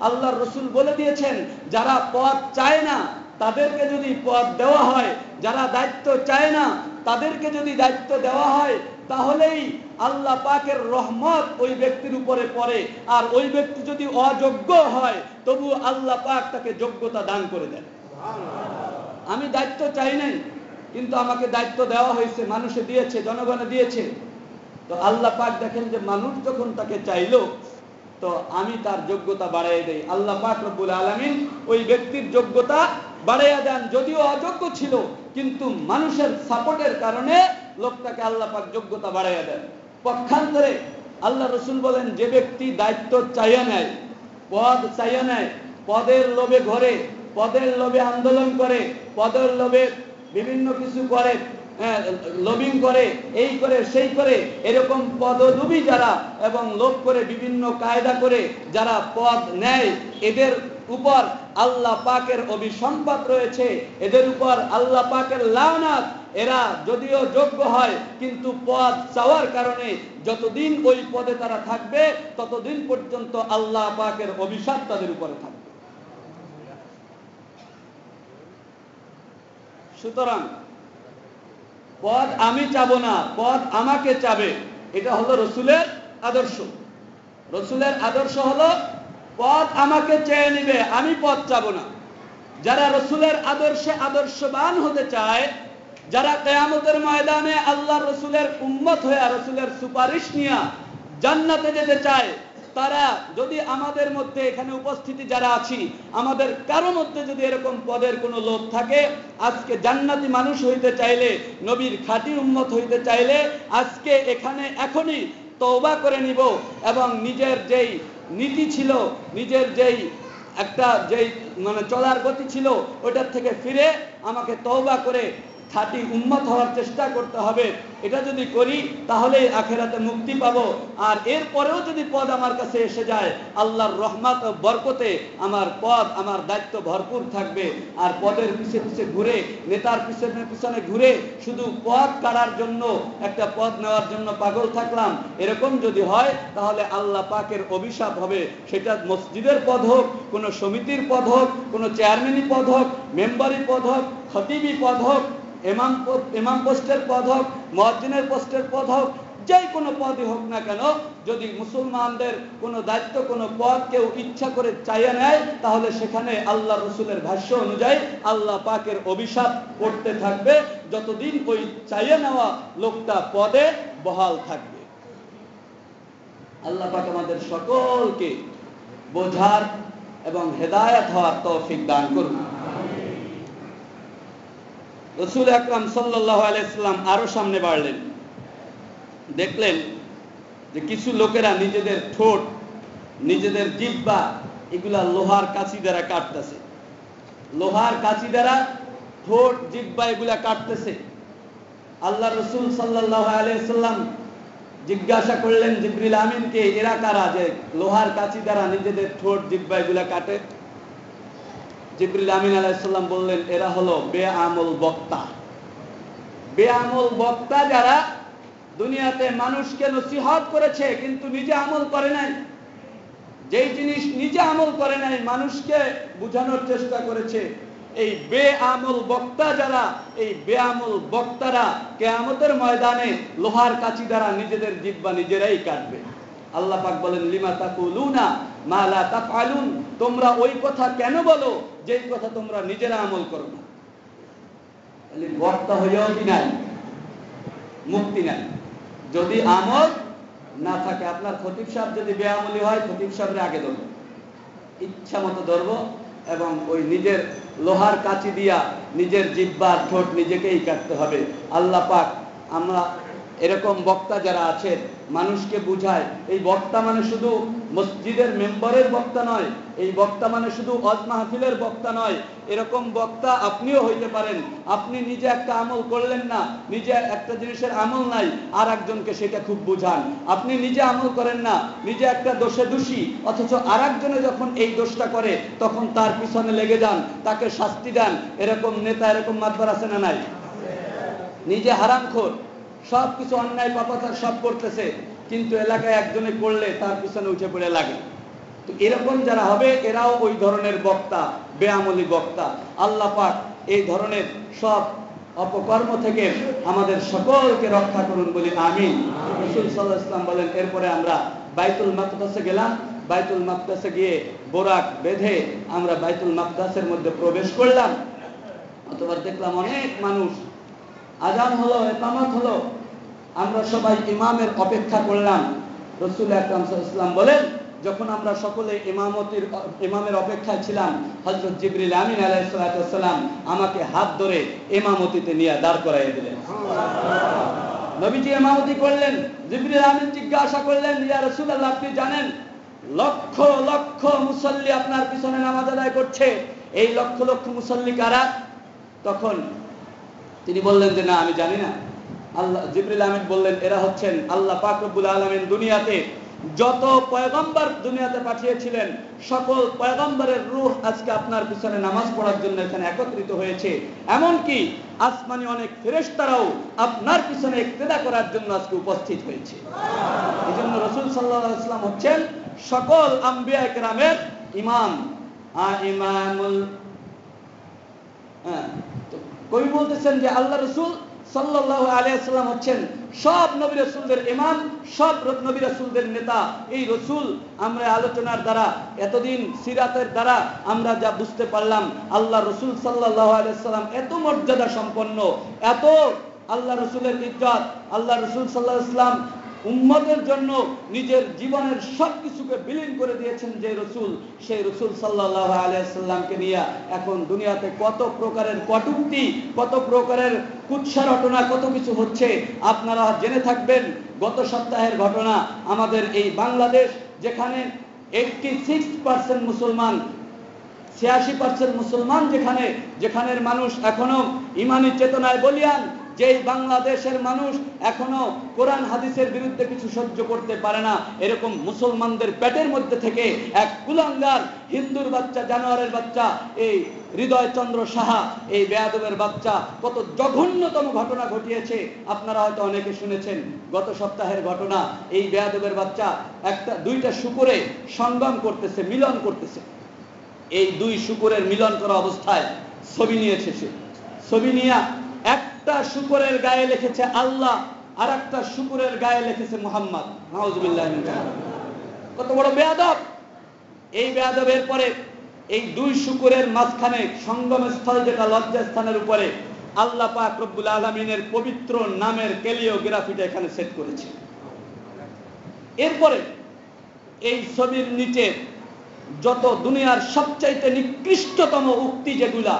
আল্লাহর রাসূল বলে দিয়েছেন, যারা পদ চায় না তাদেরকে যদি পদ দেওয়া হয়, যারা দায়িত্ব চায় না তাদেরকে যদি দায়িত্ব দেওয়া হয়, তাহলেই আল্লাহ পাকের রহমত ওই ব্যক্তির উপরে পড়ে। আর ওই ব্যক্তি যদি অযোগ্য হয়, তবু আল্লাহ পাক তাকে যোগ্যতা দান করে দেন। আমি দায়িত্ব চাই নাই, কিন্তু আমাকে দায়িত্ব দেওয়া হয়েছে, মানুষে দিয়েছে, জনগণে দিয়েছে। তো আল্লাহ পাক দেখেন যে মানুষ যখন তাকে চাইলো, তো আমি তার যোগ্যতা বাড়াই দেই। আল্লাহ পাক রব্বুল আলামিন ওই ব্যক্তির যোগ্যতা বাড়াইয়া দেন। যদিও অযোগ্য ছিল, কিন্তু মানুষের সাপোর্টের কারণে লোকটাকে আল্লাহ পাক যোগ্যতা বাড়াইয়া দেন। পক্ষান্তরে আল্লাহ রাসূল বলেন, যে ব্যক্তি দায়িত্ব চাইয়া নেয়, পদ চাইয়া নেয়, পদের লোভে ঘরে, পদের লোভে আন্দোলন করে, পদের লোভে বিভিন্ন কিছু করে, লবিং করে, এই করে সেই করে, এরকম পদলোভী যারা এবং লোভ করে বিভিন্ন কায়দা করে যারা পদ নেয়, এদের উপর আল্লাহ পাকের অভিসম্পাত রয়েছে, এদের উপর আল্লাহ পাকের লানত। এরা যদিও যোগ্য হয়, কিন্তু পদ চাওয়ার কারণে যতদিন ওই পদে তারা থাকবে, ততদিন পর্যন্ত আল্লাহ পাকের অভিশাপ তাদের উপরে থাকবে। সুতরাং পদ আমি চাবো না, পদ আমাকে চাবে, এটা হলো রাসূলের আদর্শ। রাসূলের আদর্শ হলো পদ আমাকে চেয়ে নিবে, আমি পদ চাবো না। যারা রাসূলের আদর্শে আদর্শবান হতে চায়, যারা কিয়ামতের ময়দানে আল্লাহ রাসূলের উম্মত হয়ে রাসূলের সুপারিশ নিয়ে জান্নাতে যেতে চায়, তারা যদি আমাদের মধ্যে এখানে উপস্থিতি যারা আছি, আমাদের কারো মধ্যে যদি এরকম পদের কোনো লোভ থাকে, আজকে জান্নাতি মানুষ হইতে চাইলে, নবীর খাঁটি উম্মত হইতে চাইলে, আজকে এখানে এখনই তওবা করে নিব এবং নিজের যেই নীতি ছিল, নিজের যেই একটা যেই চলার গতি ছিল, ওটার থেকে ফিরে আমাকে তওবা করে খাঁটি উম্মত হওয়ার চেষ্টা করতে হবে। এটা যদি করি তাহলে আখেরাতে মুক্তি পাবো। আর এরপরেও যদি পদ আমার কাছে এসে যায়, আল্লাহর রহমত ও বরকতে আমার পদ, আমার দায়িত্ব ভরপুর থাকবে। আর পদের পিছে পিছে ঘুরে, নেতার পিছনে পিছনে ঘুরে শুধু পদ কাড়ার জন্য, একটা পদ নেওয়ার জন্য পাগল থাকলাম, এরকম যদি হয় তাহলে আল্লাহ পাকের অভিশাপ হবে। সেটা মসজিদের পদ হোক, কোনো সমিতির পদ হোক, কোনো চেয়ারম্যানি পদ হোক, মেম্বারি পদ হোক, খতিবি পদ হোক, ইমাম পোস্টের পদ হোক, মুয়াজ্জিনের পোস্টের পদ হোক, যে কোনো পদই হোক না কেন, যদি মুসলমানদের কোনো দায়িত্ব, কোনো পদ কেউ ইচ্ছা করে চাইয়া নেয়, তাহলে সেখানে আল্লাহ রাসূলের ভাষ্য অনুযায়ী আল্লাহ পাকের অভিশাপ পড়তে থাকবে, যতদিন ওই চাইয়া নেওয়া লোকটা পদে বহাল থাকবে। আল্লাহ পাক আমাদের সকলকে বোঝার এবং হেদায়েত হওয়ার তৌফিক দান করুন। রাসূল আকরাম সাল্লাল্লাহু আলাইহি সাল্লাম আরো সামনে বাড়লেন, দেখলেন যে কিছু লোকেরা নিজেদের ঠোঁট, নিজেদের জিহ্বা এগুলা লোহার কাঁচি দ্বারা কাটতেছে। লোহার কাঁচি দ্বারা ঠোঁট, জিহ্বা এগুলা কাটতেছে। আল্লাহ রাসূল সাল্লাল্লাহু আলাইহি সাল্লাম জিজ্ঞাসা করলেন জিবরিল আমিনকে, এরা কারা যে লোহার কাঁচি দ্বারা নিজেদের ঠোঁট, জিহ্বা এগুলা কাটে? জিবরিল আমিন আলাইহিস সালাম বললেন, এরা হলো বেআমল বক্তা। বেআমল বক্তা যারা দুনিয়াতে মানুষকে নসিহত করেছে কিন্তু নিজে আমল করে নাই, যেই জিনিস নিজে আমল করে নাই মানুষকে বোঝানোর চেষ্টা করেছে। এই বেআমল বক্তা যারা, এই বেআমল বক্তারা কিয়ামতের ময়দানে লোহার কাঁচি দ্বারা নিজেদের জিহ্বা নিজেরাই কাটবে। আল্লাহ পাক বলেন, লিমা তাকুলুনা মা লা তাফআলুন, তোমরা ওই কথা কেন বলো যেই কথা তোমরা নিজেরা আমল করো না। তাহলে বক্তা হইয়াও কি নাই, মুক্তি নাই যদি আমল না থাকে। আপনার খতিব সাহেব যদি বেআমলি হয়, খতিব সাহেবের আগে ধরবো, ইচ্ছা মতো ধরবো এবং ওই নিজের লোহার কাঁচি দিয়া নিজের জিহ্বার ঠোঁট নিজেকেই কাটতে হবে। আল্লাহ পাক আমরা এরকম বক্তা যারা আছে মানুষকে বুঝায়, এই বক্তা মানে শুধু মসজিদের মেম্বারের বক্তা নয়, এই বক্তা মানে শুধু ওয়াজ মাহফিলের বক্তা নয়। এরকম বক্তা আপনিও হইতে পারেন। আপনি নিজে একটা আমল করলেন না, নিজে একটা জিনিসের আমল নাই, আর একজনকে সেটা খুব বুঝান। আপনি নিজে আমল করেন না, নিজে একটা দোষে দোষী, অথচ আর একজনে যখন এই দোষটা করে তখন তার পিছনে লেগে যান, তাকে শাস্তি দেন। এরকম নেতা, এরকম মাতবার আছে না নাই? নিজে হারামখোর, সব কিছু অন্যায় পাপাচার সব করতেছে, কিন্তু এলাকায় একজনে করলে তার পিছনে উঠে পড়ে লাগে। তো এরকম যারা হবে এরাও ওই ধরনের বক্তা, বেআমলি বক্তা। আল্লাহ পাক এই ধরনের সব অপকর্ম থেকে আমাদের সকলকে রক্ষা করুন বলি আমিন। রাসূল সাল্লাল্লাহু আলাইহি ওয়াসাল্লাম বলেন, এরপরে আমরা বাইতুল মাকদাসে গেলাম। বাইতুল মাকদাসে গিয়ে বোরাক বেঁধে আমরা বাইতুল মাকদাসের মধ্যে প্রবেশ করলাম। অতঃপর দেখলাম অনেক মানুষ, আজান হলো, ইকামত হলো, আমরা সবাই ইমামের অপেক্ষা করলাম। রাসূল আকরাম সাল্লাল্লাহু আলাইহি ওয়াসাল্লাম বলেন, যখন আমরা সকলে ইমামের অপেক্ষায় ছিলাম, হযরত জিবরিল আমিন আলাইহিস সালাতু ওয়াস সালাম আমাকে হাত ধরে ইমামতিতে নিয়ে দাঁড় করাইয়া দিলেন। নবীজি ইমামতি করলেন। জিবরিল আমিন জিজ্ঞাসা করলেন, ইয়া রাসূলুল্লাহ, আপনি জানেন লক্ষ লক্ষ মুসল্লি আপনার পিছনে নামাজ আদায় করছে, এই লক্ষ লক্ষ মুসল্লি কারা? তখন তিনি বললেন যে না, আমি জানি না। জিবরিল আমিন বললেন, এরা হচ্ছেন আল্লাহ পাক রব্বুল আলামিন দুনিয়াতে যত পয়গম্বর দুনিয়াতে পাঠিয়েছিলেন, সকল পয়গম্বরের রূহ আজকে আপনার পিছনে নামাজ পড়ার জন্য এখানে একত্রিত হয়েছে। এমনকি আসমানি অনেক ফেরেশতারাও আপনার পিছনে ইক্তেদা করার জন্য আজকে উপস্থিত হয়েছে। এই জন্য রাসূল সাল্লাল্লাহু আলাইহি ওয়াসাল্লাম হচ্ছেন সকল আম্বিয়া কেরামের ইমাম। ইমামুল কবি বলতেছেন যে আল্লাহ রাসূল সাল্লাল্লাহু আলাইহি ওয়াসাল্লাম হচ্ছেন সব নবী রাসূলদের ইমাম, সব নবী রাসূলদের নেতা। এই রাসূল আমরা আলোচনার দ্বারা, এতদিন সিরাতের দ্বারা আমরা যা বুঝতে পারলাম, আল্লাহ রাসূল সাল্লাল্লাহু আলাইহি ওয়াসাল্লাম এত মর্যাদা সম্পন্ন, এত আল্লাহ রাসূলের ইজ্জত। আল্লাহ রাসূল সাল্লাল্লাহু আলাইহি ওয়াসাল্লাম উম্মতের জন্য নিজের জীবনের সবকিছুকে বিলীন করে দিয়েছেন যে রাসূল, সেই রাসূল সাল্লাল্লাহু আলাইহি ওয়াসাল্লামকে নিয়ে এখন দুনিয়াতে কত প্রকারের কটূক্তি, কত প্রকারের কুৎসা রটনা, কত কিছু হচ্ছে। আপনারা জেনে থাকবেন গত সপ্তাহের ঘটনা, আমাদের এই বাংলাদেশ যেখানে 86% মুসলমান, 86% মুসলমান, যেখানের মানুষ এখনো ইমানি চেতনায় বলিয়ান, যেই বাংলাদেশের মানুষ এখনো কোরআন হাদিসের বিরুদ্ধে কিছু সহ্য করতে পারে না, এরকম মুসলমানদের পেটের মধ্যে থেকে এক কুলাঙ্গার হিন্দুর বাচ্চা, জানোয়ারের বাচ্চা, এই হৃদয় চন্দ্র সাহা, এই বেয়াদবের বাচ্চা কত জঘন্যতম ঘটনা ঘটিয়েছে। আপনারা হয়তো অনেকে শুনেছেন গত সপ্তাহের ঘটনা। এই বেয়াদবের বাচ্চা দুইটা শূকরে সঙ্গম করতেছে, মিলন করতেছে। এই দুই শূকরের মিলন করা অবস্থায় ছবি নিয়েছে সে। ছবি নিয়ে একটা শূকরের গায়ে লিখেছে আল্লাহ, আর একটা শূকরের গায়ে লিখেছে মুহাম্মদ। নাউজুবিল্লাহ মিন যালিক। কত বড় বেয়াদব! এই বেয়াদবের পরে এই দুই শূকরের মাঝখানে সঙ্গম স্থল, যেটা লজ্জাস্থানের উপরে, আল্লাহ পাক রব্বুল আলামিনের পবিত্র নামের ক্যালিওগ্রাফিটা এখানে সেট করেছে। এরপরে এই ছবির নিচে যত দুনিয়ার সবচাইতে নিকৃষ্টতম উক্তি যেগুলা,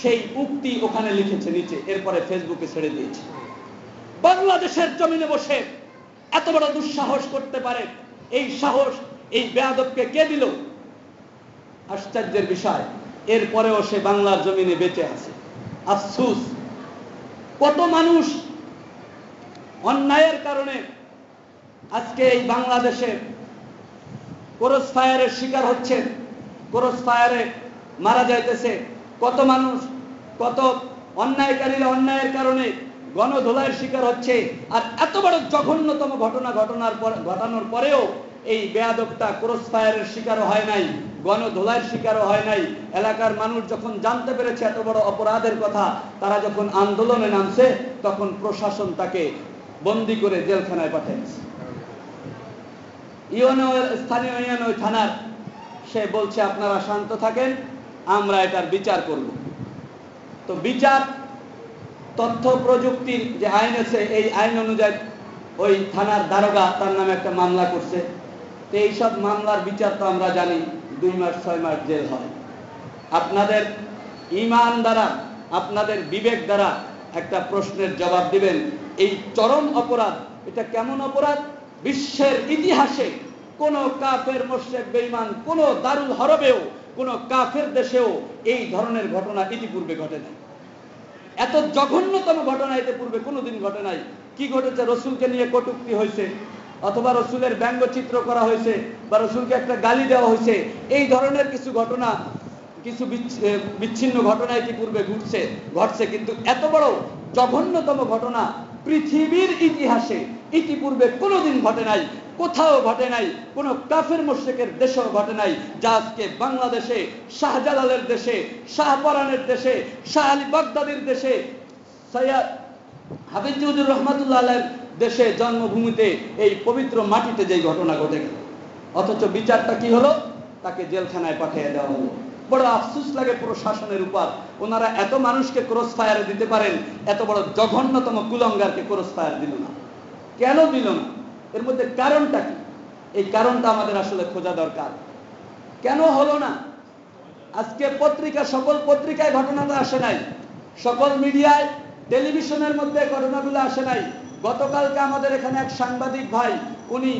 সেই উক্তি ওখানে লিখেছে নিচে, এরপরে ফেসবুকে ছেড়ে দিয়েছে। বাংলাদেশের জমিনে বসে এত বড় দুঃসাহস করতে পারে, এই সাহস এই বেয়াদবকে কে দিল? আশ্চর্যের বিষয়, এরপরেও সে বাংলার জমিনে বেঁচে আছে। আফসোস, কত মানুষ অন্যায়ের কারণে আজকে এই বাংলাদেশে ক্রস ফায়ারের শিকার হচ্ছে, ক্রস ফায়ারে মারা যাইতেছে। কত মানুষ, কত অন্যায়কারীরা অন্যায়ের কারণে গণধোলাইয়ের শিকার হচ্ছে। আর এত বড় জঘন্যতম ঘটানোর পরেও এই বেয়াদবটা ক্রস ফায়ারের শিকারও হয় নাই, গণধোলাইয়ের শিকারও হয় নাই। এলাকার মানুষ যখন জানতে পেরেছে এত বড় অপরাধের কথা, তারা যখন আন্দোলনে নামছে, তখন প্রশাসন তাকে বন্দি করে জেলখানায় পাঠিয়েছে। স্থানীয় ইউনিয়ন থানার সে বলছে আপনারা শান্ত থাকেন, আমরা এটার বিচার করব। তো বিচার, তথ্য প্রযুক্তির যে আইন আছে, এই আইন অনুযায়ী ওই থানার দারোগা তার নামে একটা মামলা করছে। তো এইসব মামলার বিচার তো আমরা জানি 2 মাস 6 মাস জেল হয়। আপনাদের ঈমান দ্বারা, আপনাদের বিবেক দ্বারা একটা প্রশ্নের জবাব দিবেন, এই চরম অপরাধ, এটা কেমন অপরাধ? বিশ্বের ইতিহাসে কোন কাফের মুশরিক বেঈমান কোন দারুল হরবেও, কোন কাফের দেশেও এই ধরনের ঘটনা ইতিপূর্বে ঘটে নাই। এত জঘন্যতম ঘটনা ইতিপূর্বে কোনোদিন ঘটে নাই। কি ঘটেছে? রসুলকে নিয়ে কটূক্তি হয়েছে, অথবা রসুলের ব্যঙ্গচিত্র করা হয়েছে, বা রসুলকে একটা গালি দেওয়া হয়েছে। এই ধরনের কিছু ঘটনা, কিছু বিচ্ছিন্ন ঘটনা ইতিপূর্বে ঘটছে, কিন্তু এত বড় জঘন্যতম ঘটনা পৃথিবীর ইতিহাসে ইতিপূর্বে কোনোদিন ঘটে নাই, কোথাও ঘটে নাই, কোন কাফের মুশরিকের দেশেও ঘটে নাই। যা আজকে বাংলাদেশে শাহজালালের দেশে, শাহপরানের দেশে, শাহ আলী বাগদাদির দেশে, সৈয়দ হাফিজুর রহমাতুল্লাহ আলাইহির দেশে, জন্মভূমিতে, এই পবিত্র মাটিতে যে ঘটনা ঘটে গেল, অথচ বিচারটা কি হলো? তাকে জেলখানায় পাঠিয়ে দেওয়া হলো। বড় আফসোস লাগে প্রশাসনের উপর, ওনারা এত মানুষকে ক্রস ফায়ারে দিতে পারেন, এত বড় জঘন্যতম কুলঙ্গারকে ক্রস ফায়ার দিল না। কেন দিল না? এর মধ্যে কারণটা কি? এই কারণটা আমাদের আসলে খোঁজা দরকার। কেন হলো না? আজকে পত্রিকা, সকল পত্রিকায় ঘটনাটা আসে নাই, সকল মিডিয়ায়, টেলিভিশনের মধ্যে ঘটনাগুলো আসে নাই। গতকালকে আমাদের এখানে এক সাংবাদিক ভাই, উনি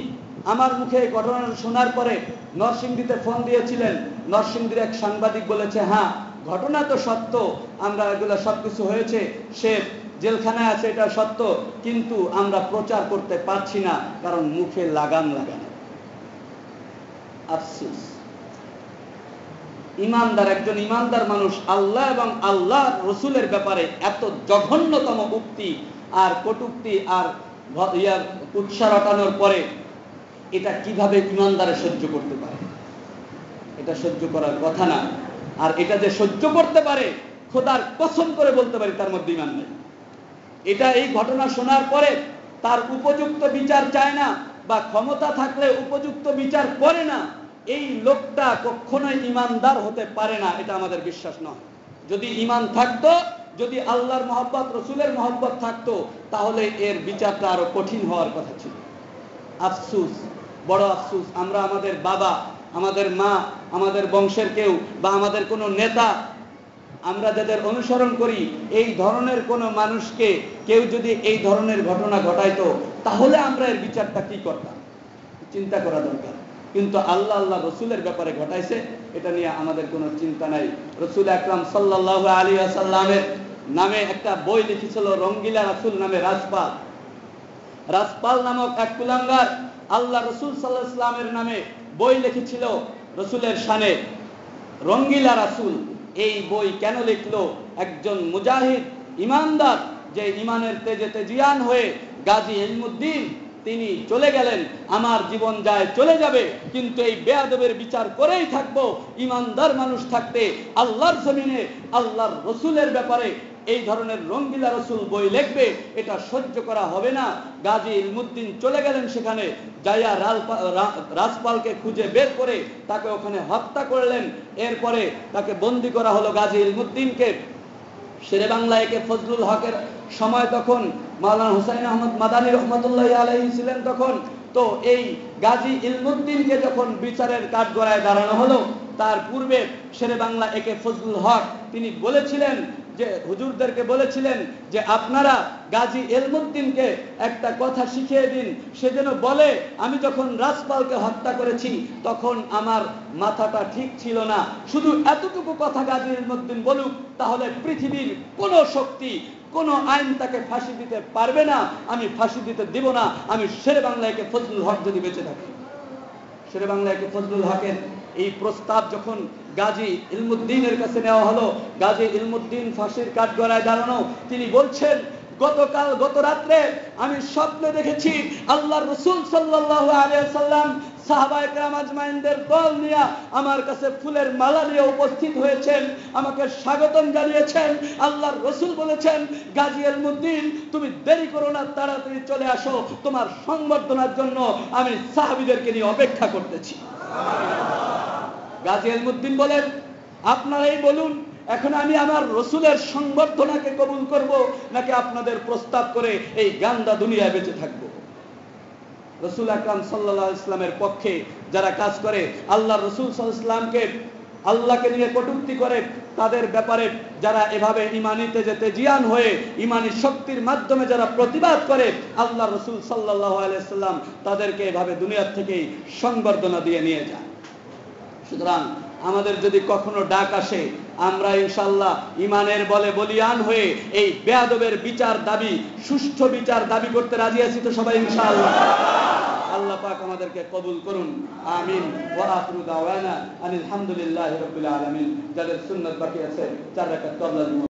আমার মুখে এই ঘটনা শোনার পরে নরসিংদীতে ফোন দিয়েছিলেন। নরসিংদীর এক সাংবাদিক বলেছে, হ্যাঁ ঘটনা তো সত্য, আমরা এগুলো সবকিছু হয়েছে, সে জেলখানায় আছে, এটা সত্য, কিন্তু আমরা প্রচার করতে পারছি না, কারণ মুখে লাগাম লাগানো। আফসোস, ইমানদার, একজন ইমানদার মানুষ আল্লাহ এবং আল্লাহ রসুলের ব্যাপারে এত জঘন্যতম উক্তি আর কটূক্তি আর উৎসাহ রটানোর পরে এটা কিভাবে ইমানদারে সহ্য করতে পারে? এটা সহ্য করার কথা না। আর এটা যে সহ্য করতে পারে, খোদার কসম করে বলতে পারি তার মধ্যে ঈমান নেই। এটা এই ঘটনা শোনার পরে তার উপযুক্ত বিচার চায় না, বা ক্ষমতা থাকলে উপযুক্ত বিচার করে না, এই লোকটা কখনোই ঈমানদার হতে পারে না, এটা আমাদের বিশ্বাস নয়। যদি ঈমান থাকতো, যদি আল্লাহর মহব্বত, রসুলের মহব্বত থাকতো, তাহলে এর বিচারটা আরো কঠিন হওয়ার কথা ছিল। আফসোস, বড় আফসোস, আমরা আমাদের বাবা, আমাদের মা, আমাদের বংশের কেউ, বা আমাদের কোনো নেতা, আমরা যাদের অনুসরণ করি, এই ধরনের কোন মানুষকে কেউ যদি এই ধরনের ঘটনা ঘটাইতো, তাহলে আমরা এর বিচারটা কি করতাম? চিন্তা করা দরকার। কিন্তু আল্লাহ রসুলের ব্যাপারে ঘটাইছে, এটা নিয়ে আমাদের কোনো চিন্তা নাই। রসুল আকরাম সাল্লাল্লাহু আলাইহি ওয়াসাল্লামের নামে একটা বই লিখেছিল রঙ্গিলা রাসূল নামে রাজপাল নামক এক কুলাঙ্গার আল্লাহ রসুল সাল্লাল্লাহু আলাইহি ওয়াসাল্লামের নামে বই লিখেছিল রসুলের শানে, রঙ্গিলা রাসূল। এই বই কেন লিখলো? একজন মুজাহিদ ইমানদার, যে ইমানের তেজে তেজিয়ান হয়ে গাজী ইলমুদ্দিন, তিনি চলে গেলেন, আমার জীবন যায় চলে যাবে, কিন্তু এই বেয়াদবের বিচার করেই থাকবো। ইমানদার মানুষ থাকতে আল্লাহর জমিনে আল্লাহর রসুলের ব্যাপারে এই ধরনের রঙ্গিলা রসুল বই লিখবে, এটা সহ্য করা হবে না। গাজী ইলমুদ্দিন চলে গেলেন সেখানে, যাইয়া রাজপালকে খুঁজে বের করে তাকে ওখানে হত্যা করলেন। এরপরে তাকে বন্দী করা হলো গাজী ইলমুদ্দিনকে। শেরে বাংলা একে ফজলুল হকের সময়, তখন মাওলানা হুসাইন আহমদ মাদানী রহমতুল্লাহ আলাইহি ছিলেন, তখন তো এই গাজী ইলমুদ্দিনকে যখন বিচারের কাঠগড়ায় দাঁড়ানো হলো, তার পূর্বে শেরে বাংলা একে ফজলুল হক তিনি বলেছিলেন যে হুজুরদেরকে বলেছিলেন যে আপনারা গাজী ইলমুদ্দিনকে একটা কথা শিখিয়ে দিন, সে যেন বলে আমি যখন রাজপালকে হত্যা করেছি তখন আমার মাথাটা ঠিক ছিল না। শুধু এতটুকু কথা গাজী ইলমুদ্দিন বলুক, তাহলে পৃথিবীর কোন শক্তি কোন আইন তাকে ফাঁসি দিতে পারবে না, আমি ফাঁসি দিতে দিব না, আমি শেরে বাংলা একে ফজলুল হক যদি বেঁচে থাকি। শেরে বাংলা একে ফজলুল হকের এই প্রস্তাব যখন গাজী ইলমুদ্দিনের কাছে নেওয়া হলো, গাজী ইলমুদ্দিন ফাঁসির কাঠগড়ায় দাঁড়ানো, তিনি বলছেন গত রাত্রে আমি স্বপ্নে দেখেছি আল্লাহর রাসূল সাল্লাল্লাহু আলাইহি ওয়াসাল্লাম সাহাবায়ে কেরাম আজমাইনদের দল নিয়ে আমার কাছে ফুলের মালা নিয়ে উপস্থিত হয়েছেন, আমাকে স্বাগতম জানিয়েছেন। আল্লাহর রাসূল বলেছেন, গাজী ইলমুদ্দিন তুমি দেরি করো না, তাড়াতাড়ি চলে আসো, তোমার সংবর্ধনার জন্য আমি সাহাবীদেরকে নিয়ে অপেক্ষা করতেছি। গাজী ইলমুদ্দিন বলেন, আপনারাই বলুন এখন আমি আমার রাসূলের সংবর্ধনাকে কবুল করব নাকি আপনাদের প্রস্তাব করে এই গান্দা দুনিয়ায় বেঁচে থাকব। রাসূল আকরাম সাল্লাল্লাহু আলাইহি ওয়াসাল্লামের পক্ষে যারা কাজ করে, আল্লাহর রাসূল সাল্লাল্লাহু আলাইহি ওয়াসাল্লামকে আল্লাহকে নিয়ে কটূক্তি করে, তাদের ব্যাপারে যারা এভাবে ঈমানিতে যেতে জিয়ান হয়ে ঈমানি শক্তির মাধ্যমে যারা প্রতিবাদ করে, আল্লাহর রাসূল সাল্লাল্লাহু আলাইহি ওয়াসাল্লাম তাদেরকে এভাবে দুনিয়া থেকে সংবর্ধনা দিয়ে নিয়ে যায়। সুতরাং আমাদের যদি কখনো ডাক আসে, আমরা ইনশাআল্লাহ ঈমানের বলে বলিয়ান হয়ে এই বেয়াদবের বিচার দাবি, সুষ্ঠু বিচার দাবি করতে রাজি আছি তো সবাই ইনশাআল্লাহ। আল্লাহ পাক আমাদেরকে কবুল করুন, আমিন। ওয়া আখিরু দাওয়ানা আনিল হামদুলিল্লাহি রাব্বিল আলামিন। যাদের সুন্নাত বাকি আছে 4 রাকাত কবলা